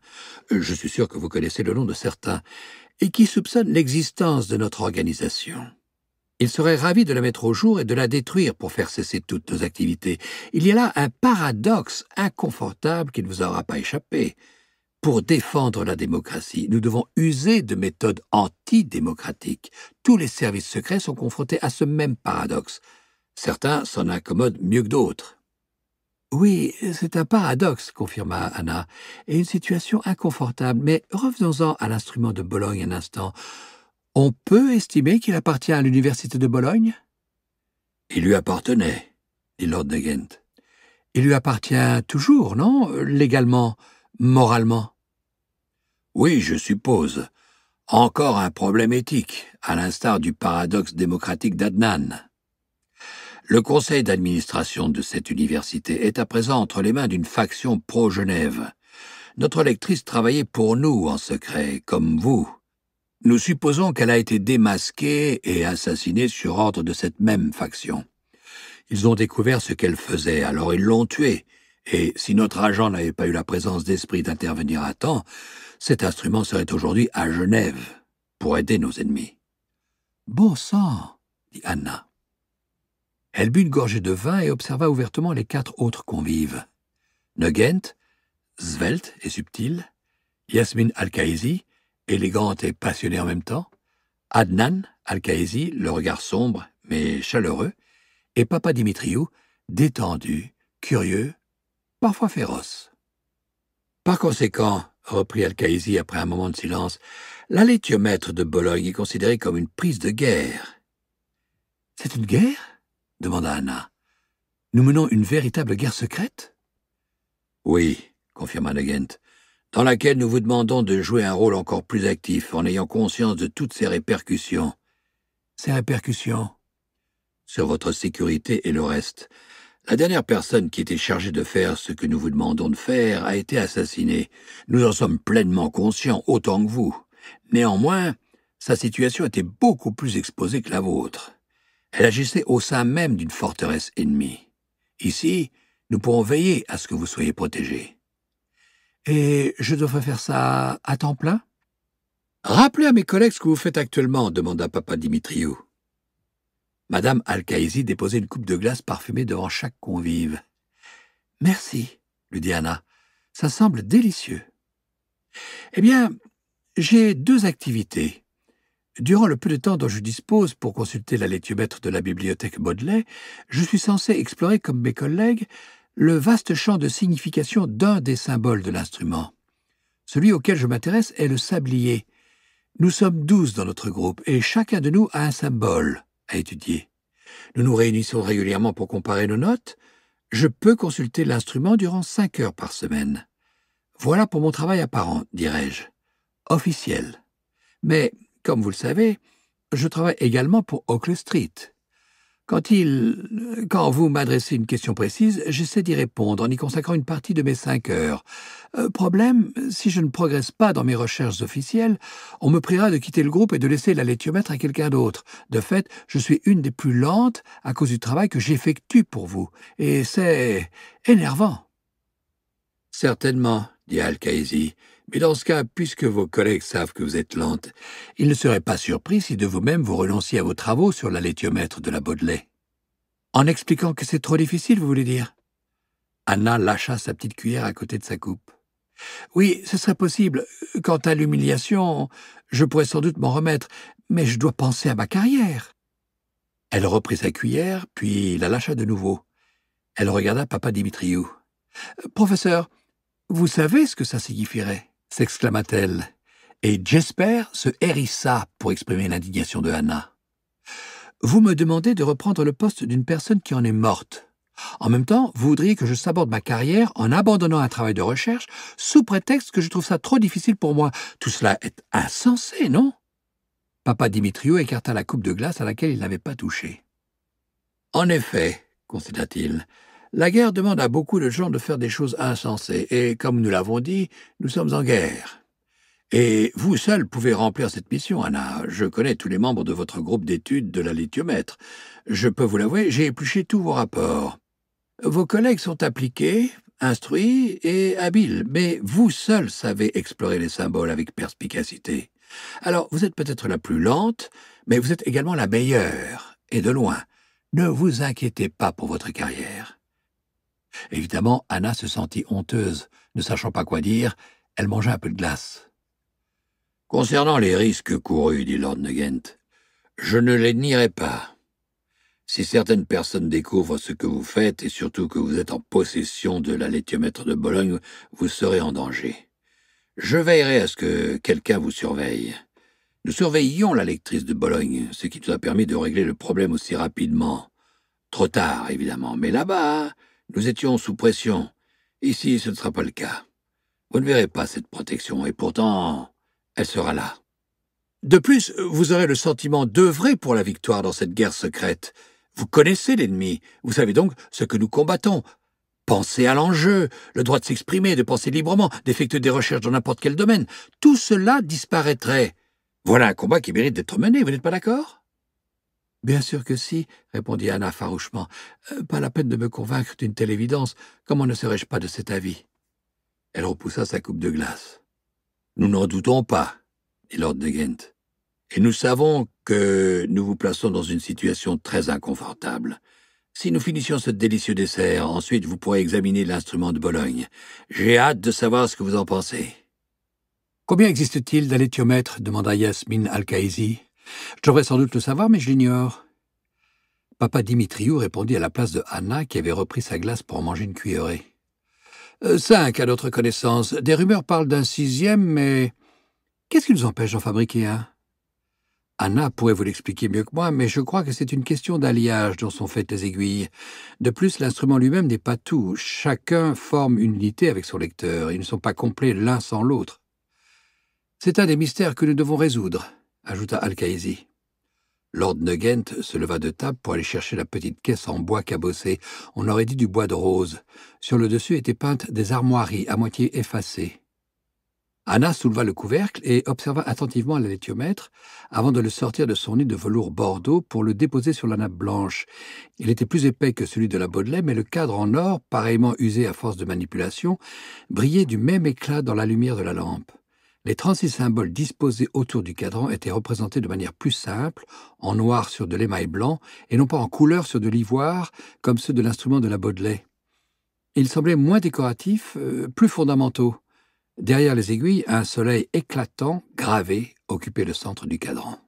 je suis sûr que vous connaissez le nom de certains, et qui soupçonnent l'existence de notre organisation. Ils seraient ravis de la mettre au jour et de la détruire pour faire cesser toutes nos activités. Il y a là un paradoxe inconfortable qui ne vous aura pas échappé. Pour défendre la démocratie, nous devons user de méthodes antidémocratiques. Tous les services secrets sont confrontés à ce même paradoxe. Certains s'en accommodent mieux que d'autres. Oui, c'est un paradoxe, confirma Anna, et une situation inconfortable. Mais revenons-en à l'instrument de Bologne un instant. On peut estimer qu'il appartient à l'université de Bologne? Il lui appartenait, dit Lord de Ghent. Il lui appartient toujours, non? Légalement, moralement? Oui, je suppose. Encore un problème éthique, à l'instar du paradoxe démocratique d'Adnan. Le conseil d'administration de cette université est à présent entre les mains d'une faction pro-Genève. Notre lectrice travaillait pour nous en secret, comme vous. Nous supposons qu'elle a été démasquée et assassinée sur ordre de cette même faction. Ils ont découvert ce qu'elle faisait, alors ils l'ont tuée. Et si notre agent n'avait pas eu la présence d'esprit d'intervenir à temps, cet instrument serait aujourd'hui à Genève pour aider nos ennemis. « Bon sang !» dit Anna. Elle but une gorgée de vin et observa ouvertement les 4 autres convives. Nugent, svelte et subtil, Yasmin Al-Khaïzi, élégante et passionnée en même temps, Adnan Al-Khaïzi, le regard sombre mais chaleureux, et Papa Dimitriou, détendu, curieux, parfois féroce. Par conséquent, reprit Al-Khaïzi après un moment de silence, la laitiomètre de Bologne est considérée comme une prise de guerre. « C'est une guerre ?» demanda Anna. « Nous menons une véritable guerre secrète ?» Oui, confirma Nugent, dans laquelle nous vous demandons de jouer un rôle encore plus actif en ayant conscience de toutes ces répercussions. Ces répercussions? Sur votre sécurité et le reste. La dernière personne qui était chargée de faire ce que nous vous demandons de faire a été assassinée. Nous en sommes pleinement conscients, autant que vous. Néanmoins, sa situation était beaucoup plus exposée que la vôtre. Elle agissait au sein même d'une forteresse ennemie. Ici, nous pourrons veiller à ce que vous soyez protégés. Et je devrais faire ça à temps plein? Rappelez à mes collègues ce que vous faites actuellement, demanda Papa Dimitriou. Madame Al-Khaïzi déposait une coupe de glace parfumée devant chaque convive. « Merci, » lui dit Anna. « Ça semble délicieux. » Eh bien, j'ai 2 activités. Durant le peu de temps dont je dispose pour consulter la laitiomètre de la bibliothèque Baudelaire, je suis censé explorer, comme mes collègues, le vaste champ de signification d'un des symboles de l'instrument. Celui auquel je m'intéresse est le sablier. Nous sommes 12 dans notre groupe, et chacun de nous a un symbole à étudier. Nous nous réunissons régulièrement pour comparer nos notes. Je peux consulter l'instrument durant 5 heures par semaine. Voilà pour mon travail apparent, dirais-je. Officiel. Mais, comme vous le savez, je travaille également pour Oakley Street. Quand vous m'adressez une question précise, j'essaie d'y répondre en y consacrant une partie de mes 5 heures. Problème, si je ne progresse pas dans mes recherches officielles, on me priera de quitter le groupe et de laisser la laitiomètre à quelqu'un d'autre. De fait, je suis une des plus lentes à cause du travail que j'effectue pour vous. Et c'est énervant. Certainement, dit Al-Khaïzi. Mais dans ce cas, puisque vos collègues savent que vous êtes lente, ils ne seraient pas surpris si de vous-même vous renonciez à vos travaux sur la laitiomètre de la Baudelaire. En expliquant que c'est trop difficile, vous voulez dire? Anna lâcha sa petite cuillère à côté de sa coupe. Oui, ce serait possible. Quant à l'humiliation, je pourrais sans doute m'en remettre, mais je dois penser à ma carrière. Elle reprit sa cuillère, puis la lâcha de nouveau. Elle regarda papa Dimitriou. « Professeur, vous savez ce que ça signifierait » s'exclama-t-elle. Et Jesper se hérissa pour exprimer l'indignation de Anna. « Vous me demandez de reprendre le poste d'une personne qui en est morte. En même temps, vous voudriez que je saborde ma carrière en abandonnant un travail de recherche sous prétexte que je trouve ça trop difficile pour moi. Tout cela est insensé, non ?» Papa Dimitriou écarta la coupe de glace à laquelle il n'avait pas touché. « En effet, considéra-t-il, la guerre demande à beaucoup de gens de faire des choses insensées, et comme nous l'avons dit, nous sommes en guerre. Et vous seul pouvez remplir cette mission, Anna. Je connais tous les membres de votre groupe d'études de la lithiomètre. Je peux vous l'avouer, j'ai épluché tous vos rapports. Vos collègues sont appliqués, instruits et habiles, mais vous seul savez explorer les symboles avec perspicacité. Alors, vous êtes peut-être la plus lente, mais vous êtes également la meilleure, et de loin. Ne vous inquiétez pas pour votre carrière. » Évidemment, Anna se sentit honteuse. Ne sachant pas quoi dire, elle mangea un peu de glace. « Concernant les risques courus, dit Lord Nugent, je ne les nierai pas. Si certaines personnes découvrent ce que vous faites, et surtout que vous êtes en possession de la lithiomètre de Bologne, vous serez en danger. Je veillerai à ce que quelqu'un vous surveille. Nous surveillions la lectrice de Bologne, ce qui nous a permis de régler le problème aussi rapidement. Trop tard, évidemment, mais là-bas, nous étions sous pression. Ici, ce ne sera pas le cas. Vous ne verrez pas cette protection, et pourtant, elle sera là. De plus, vous aurez le sentiment d'œuvrer pour la victoire dans cette guerre secrète. Vous connaissez l'ennemi, vous savez donc ce que nous combattons. Pensez à l'enjeu, le droit de s'exprimer, de penser librement, d'effectuer des recherches dans n'importe quel domaine. Tout cela disparaîtrait. Voilà un combat qui mérite d'être mené, vous n'êtes pas d'accord ? Bien sûr que si, répondit Anna farouchement. Pas la peine de me convaincre d'une telle évidence. Comment ne serais-je pas de cet avis ? Elle repoussa sa coupe de glace. Nous n'en doutons pas, dit Lord Nugent. Et nous savons que nous vous plaçons dans une situation très inconfortable. Si nous finissions ce délicieux dessert, ensuite vous pourrez examiner l'instrument de Bologne. J'ai hâte de savoir ce que vous en pensez. Combien existe-t-il d'un lithiomètre demanda Yasmin Al-Khaïzi. Je devrais sans doute le savoir, mais je l'ignore. Papa Dimitriou répondit à la place de Anna, qui avait repris sa glace pour en manger une cuillerée. 5, à notre connaissance. Des rumeurs parlent d'un 6e, mais qu'est-ce qui nous empêche d'en fabriquer un ? Anna pourrait vous l'expliquer mieux que moi, mais je crois que c'est une question d'alliage dont sont faites les aiguilles. De plus, l'instrument lui-même n'est pas tout. Chacun forme une unité avec son lecteur. Ils ne sont pas complets l'un sans l'autre. C'est un des mystères que nous devons résoudre, ajouta Al-Khaïzi. Lord Nugent se leva de table pour aller chercher la petite caisse en bois cabossé. On aurait dit du bois de rose. Sur le dessus étaient peintes des armoiries à moitié effacées. Anna souleva le couvercle et observa attentivement le lithiomètre avant de le sortir de son nid de velours bordeaux pour le déposer sur la nappe blanche. Il était plus épais que celui de la Baudelaire, mais le cadre en or, pareillement usé à force de manipulation, brillait du même éclat dans la lumière de la lampe. Les 36 symboles disposés autour du cadran étaient représentés de manière plus simple, en noir sur de l'émail blanc, et non pas en couleur sur de l'ivoire, comme ceux de l'instrument de la Baudelaire. Ils semblaient moins décoratifs, plus fondamentaux. Derrière les aiguilles, un soleil éclatant, gravé, occupait le centre du cadran.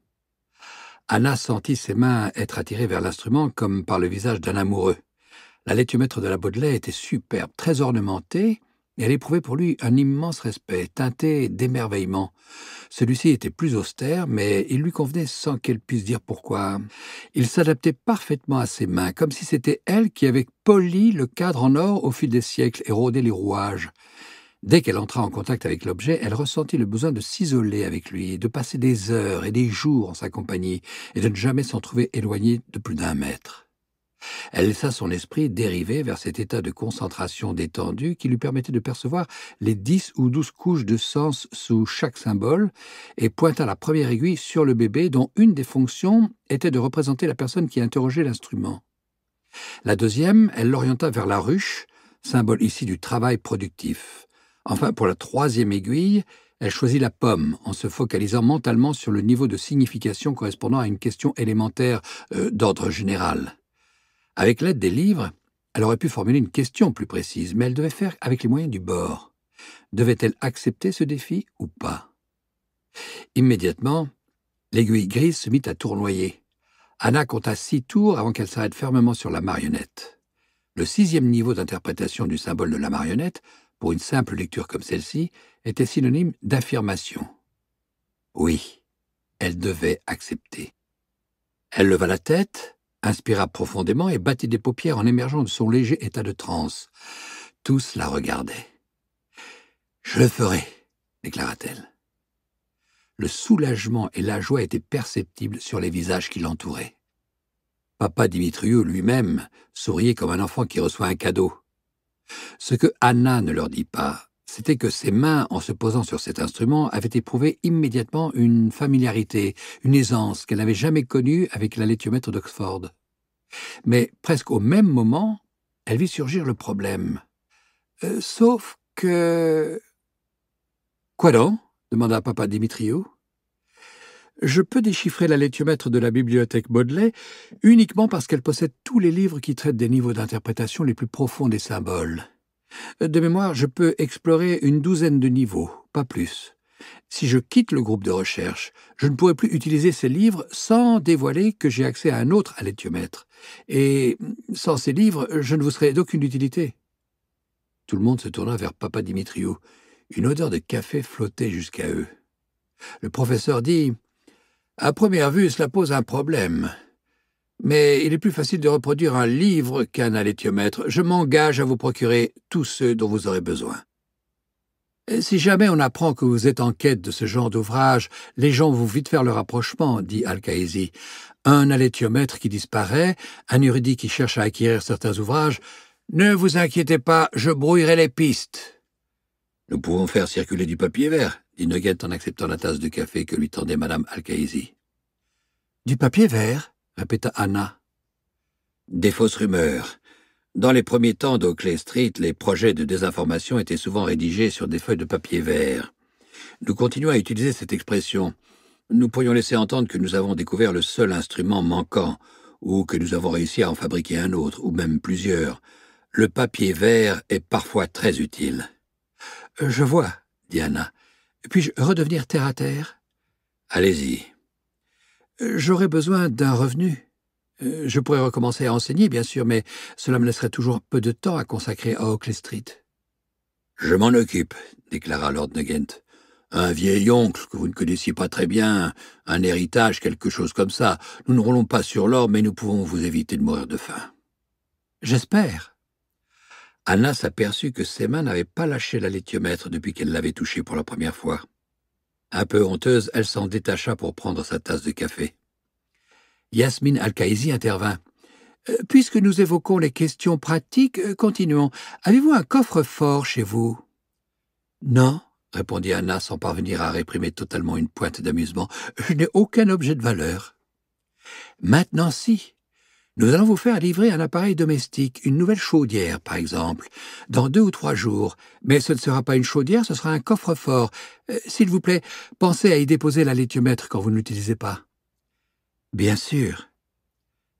Anna sentit ses mains être attirées vers l'instrument comme par le visage d'un amoureux. La lithiomètre de la Baudelaire était superbe, très ornementée, et elle éprouvait pour lui un immense respect, teinté d'émerveillement. Celui-ci était plus austère, mais il lui convenait sans qu'elle puisse dire pourquoi. Il s'adaptait parfaitement à ses mains, comme si c'était elle qui avait poli le cadre en or au fil des siècles et rodé les rouages. Dès qu'elle entra en contact avec l'objet, elle ressentit le besoin de s'isoler avec lui, de passer des heures et des jours en sa compagnie, et de ne jamais s'en trouver éloignée de plus d'1 mètre. Elle laissa son esprit dériver vers cet état de concentration détendue qui lui permettait de percevoir les 10 ou 12 couches de sens sous chaque symbole, et pointa la première aiguille sur le bébé dont une des fonctions était de représenter la personne qui interrogeait l'instrument. La deuxième, elle l'orienta vers la ruche, symbole ici du travail productif. Enfin, pour la 3e aiguille, elle choisit la pomme, en se focalisant mentalement sur le niveau de signification correspondant à une question élémentaire d'ordre général. Avec l'aide des livres, elle aurait pu formuler une question plus précise, mais elle devait faire avec les moyens du bord. Devait-elle accepter ce défi ou pas ? Immédiatement, l'aiguille grise se mit à tournoyer. Anna compta 6 tours avant qu'elle s'arrête fermement sur la marionnette. Le 6e niveau d'interprétation du symbole de la marionnette, pour une simple lecture comme celle-ci, était synonyme d'affirmation. Oui, elle devait accepter. Elle leva la tête, inspira profondément et battit des paupières en émergeant de son léger état de transe. Tous la regardaient. « Je le ferai », déclara-t-elle. Le soulagement et la joie étaient perceptibles sur les visages qui l'entouraient. Papa Dimitriou lui-même souriait comme un enfant qui reçoit un cadeau. Ce que Anna ne leur dit pas, c'était que ses mains, en se posant sur cet instrument, avaient éprouvé immédiatement une familiarité, une aisance qu'elle n'avait jamais connue avec la laitiomètre d'Oxford. Mais presque au même moment, elle vit surgir le problème. Sauf que... « Quoi donc ?» demanda papa Dimitriou. « Je peux déchiffrer la laitiomètre de la bibliothèque Bodley uniquement parce qu'elle possède tous les livres qui traitent des niveaux d'interprétation les plus profonds des symboles. De mémoire, je peux explorer une 12aine de niveaux, pas plus. Si je quitte le groupe de recherche, je ne pourrai plus utiliser ces livres sans dévoiler que j'ai accès à un autre laitiomètre. Et sans ces livres, je ne vous serai d'aucune utilité. » Tout le monde se tourna vers papa Dimitriou. Une odeur de café flottait jusqu'à eux. Le professeur dit « À première vue, cela pose un problème. Mais il est plus facile de reproduire un livre qu'un laitiomètre. Je m'engage à vous procurer tous ceux dont vous aurez besoin. » Si jamais on apprend que vous êtes en quête de ce genre d'ouvrage, les gens vont vite faire le rapprochement, dit Al-Khaïzi. Un laitiomètre qui disparaît, un érudit qui cherche à acquérir certains ouvrages. Ne vous inquiétez pas, je brouillerai les pistes. Nous pouvons faire circuler du papier vert, dit Nugget en acceptant la tasse de café que lui tendait Madame Al-Khaïzi. Du papier vert, répéta Anna. Des fausses rumeurs. Dans les premiers temps d'Oakley Street, les projets de désinformation étaient souvent rédigés sur des feuilles de papier vert. Nous continuons à utiliser cette expression. Nous pourrions laisser entendre que nous avons découvert le seul instrument manquant, ou que nous avons réussi à en fabriquer un autre, ou même plusieurs. Le papier vert est parfois très utile. « Je vois, » dit Anna. « Puis-je redevenir terre à terre ?»« Allez-y. »« J'aurais besoin d'un revenu. Je pourrais recommencer à enseigner, bien sûr, mais cela me laisserait toujours peu de temps à consacrer à Oakley Street. »« Je m'en occupe, » déclara Lord Nugent. « Un vieil oncle que vous ne connaissiez pas très bien, un héritage, quelque chose comme ça. Nous ne roulons pas sur l'or, mais nous pouvons vous éviter de mourir de faim. »« J'espère. » Anna s'aperçut que ses mains n'avaient pas lâché la laitiomètre depuis qu'elle l'avait touchée pour la première fois. Un peu honteuse, elle s'en détacha pour prendre sa tasse de café. Yasmine Al-Khaïzi intervint. « Puisque nous évoquons les questions pratiques, continuons. Avez-vous un coffre-fort chez vous ?»« Non, » répondit Anna sans parvenir à réprimer totalement une pointe d'amusement. « Je n'ai aucun objet de valeur. »« Maintenant, si. Nous allons vous faire livrer un appareil domestique, une nouvelle chaudière, par exemple, dans 2 ou 3 jours. Mais ce ne sera pas une chaudière, ce sera un coffre-fort. S'il vous plaît, pensez à y déposer la laitiomètre quand vous ne l'utilisez pas. » Bien sûr.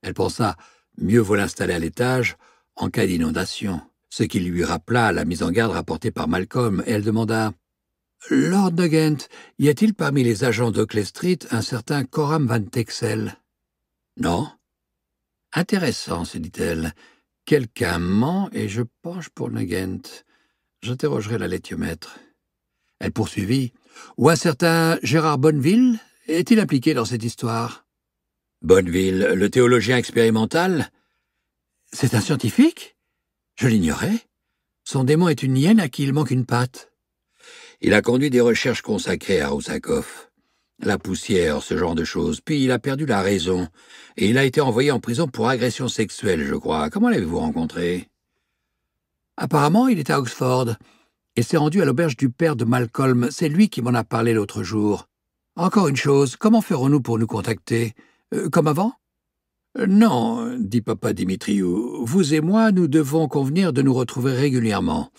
Elle pensa, mieux vaut l'installer à l'étage en cas d'inondation, ce qui lui rappela la mise en garde rapportée par Malcolm, et elle demanda « Lord Nugent, y a-t-il parmi les agents d'Oakley Street un certain Coram Van Texel ?»« Non. »« Intéressant, se dit-elle. Quelqu'un ment et je penche pour Nugent. J'interrogerai la laitiomètre. » Elle poursuivit. « Ou un certain Gérard Bonneville est-il impliqué dans cette histoire ?» Bonneville, le théologien expérimental? C'est un scientifique? Je l'ignorais. Son démon est une hyène à qui il manque une patte. Il a conduit des recherches consacrées à Rousakoff. La poussière, ce genre de choses. Puis il a perdu la raison. Et il a été envoyé en prison pour agression sexuelle, je crois. Comment l'avez-vous rencontré? Apparemment, il était à Oxford. Et s'est rendu à l'auberge du père de Malcolm. C'est lui qui m'en a parlé l'autre jour. Encore une chose, comment ferons-nous pour nous contacter? Comme avant? Non, dit papa Dimitriou. Vous et moi, nous devons convenir de nous retrouver régulièrement.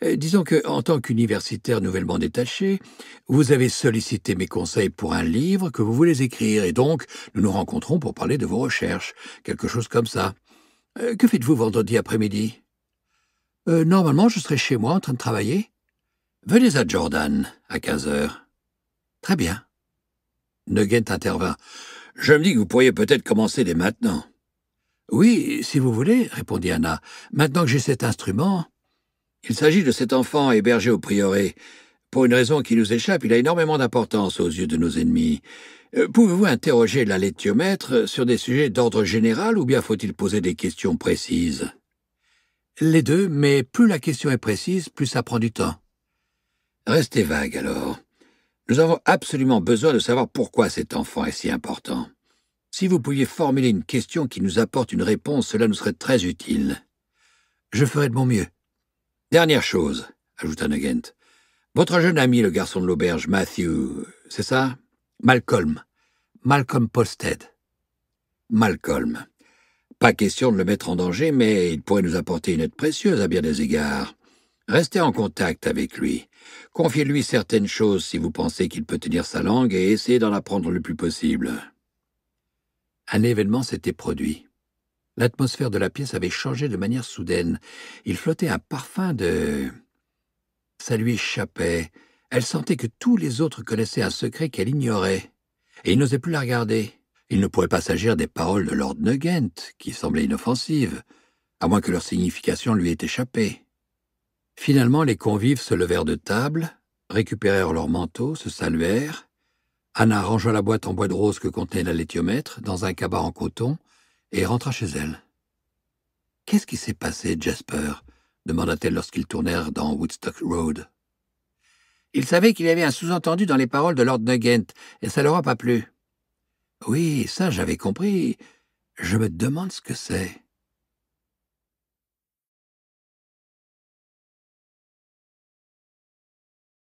Disons que, en tant qu'universitaire nouvellement détaché, vous avez sollicité mes conseils pour un livre que vous voulez écrire, et donc nous nous rencontrons pour parler de vos recherches, quelque chose comme ça. Que faites-vous vendredi après-midi? Normalement, je serai chez moi en train de travailler. Venez à Jordan, à 15 heures. Très bien. Nugent intervint. « Je me dis que vous pourriez peut-être commencer dès maintenant. Oui, si vous voulez, répondit Anna. Maintenant que j'ai cet instrument. Il s'agit de cet enfant hébergé au prieuré. Pour une raison qui nous échappe, il a énormément d'importance aux yeux de nos ennemis. Pouvez-vous interroger la laitiomètre sur des sujets d'ordre général ou bien faut-il poser des questions précises? Les deux, mais plus la question est précise, plus ça prend du temps. Restez vague alors. Nous avons absolument besoin de savoir pourquoi cet enfant est si important. Si vous pouviez formuler une question qui nous apporte une réponse, cela nous serait très utile. Je ferai de mon mieux. Dernière chose, ajouta Nugent. Votre jeune ami, le garçon de l'auberge, Matthew, c'est ça? Malcolm. Malcolm Polstead. Malcolm. Pas question de le mettre en danger, mais il pourrait nous apporter une aide précieuse à bien des égards. Restez en contact avec lui. Confiez-lui certaines choses si vous pensez qu'il peut tenir sa langue et essayez d'en apprendre le plus possible. Un événement s'était produit. L'atmosphère de la pièce avait changé de manière soudaine. Il flottait un parfum de... Ça lui échappait. Elle sentait que tous les autres connaissaient un secret qu'elle ignorait. Et il n'osait plus la regarder. Il ne pourrait pas s'agir des paroles de Lord Nugent, qui semblaient inoffensives, à moins que leur signification lui ait échappé. Finalement, les convives se levèrent de table, récupérèrent leurs manteaux, se saluèrent. Anna rangea la boîte en bois de rose que contenait la laitiomètre dans un cabas en coton et rentra chez elle. « Qu'est-ce qui s'est passé, Jasper ?» demanda-t-elle lorsqu'ils tournèrent dans Woodstock Road. « Il savait qu'il y avait un sous-entendu dans les paroles de Lord Nugent, et ça leur a pas plu. »« Oui, ça j'avais compris. Je me demande ce que c'est. »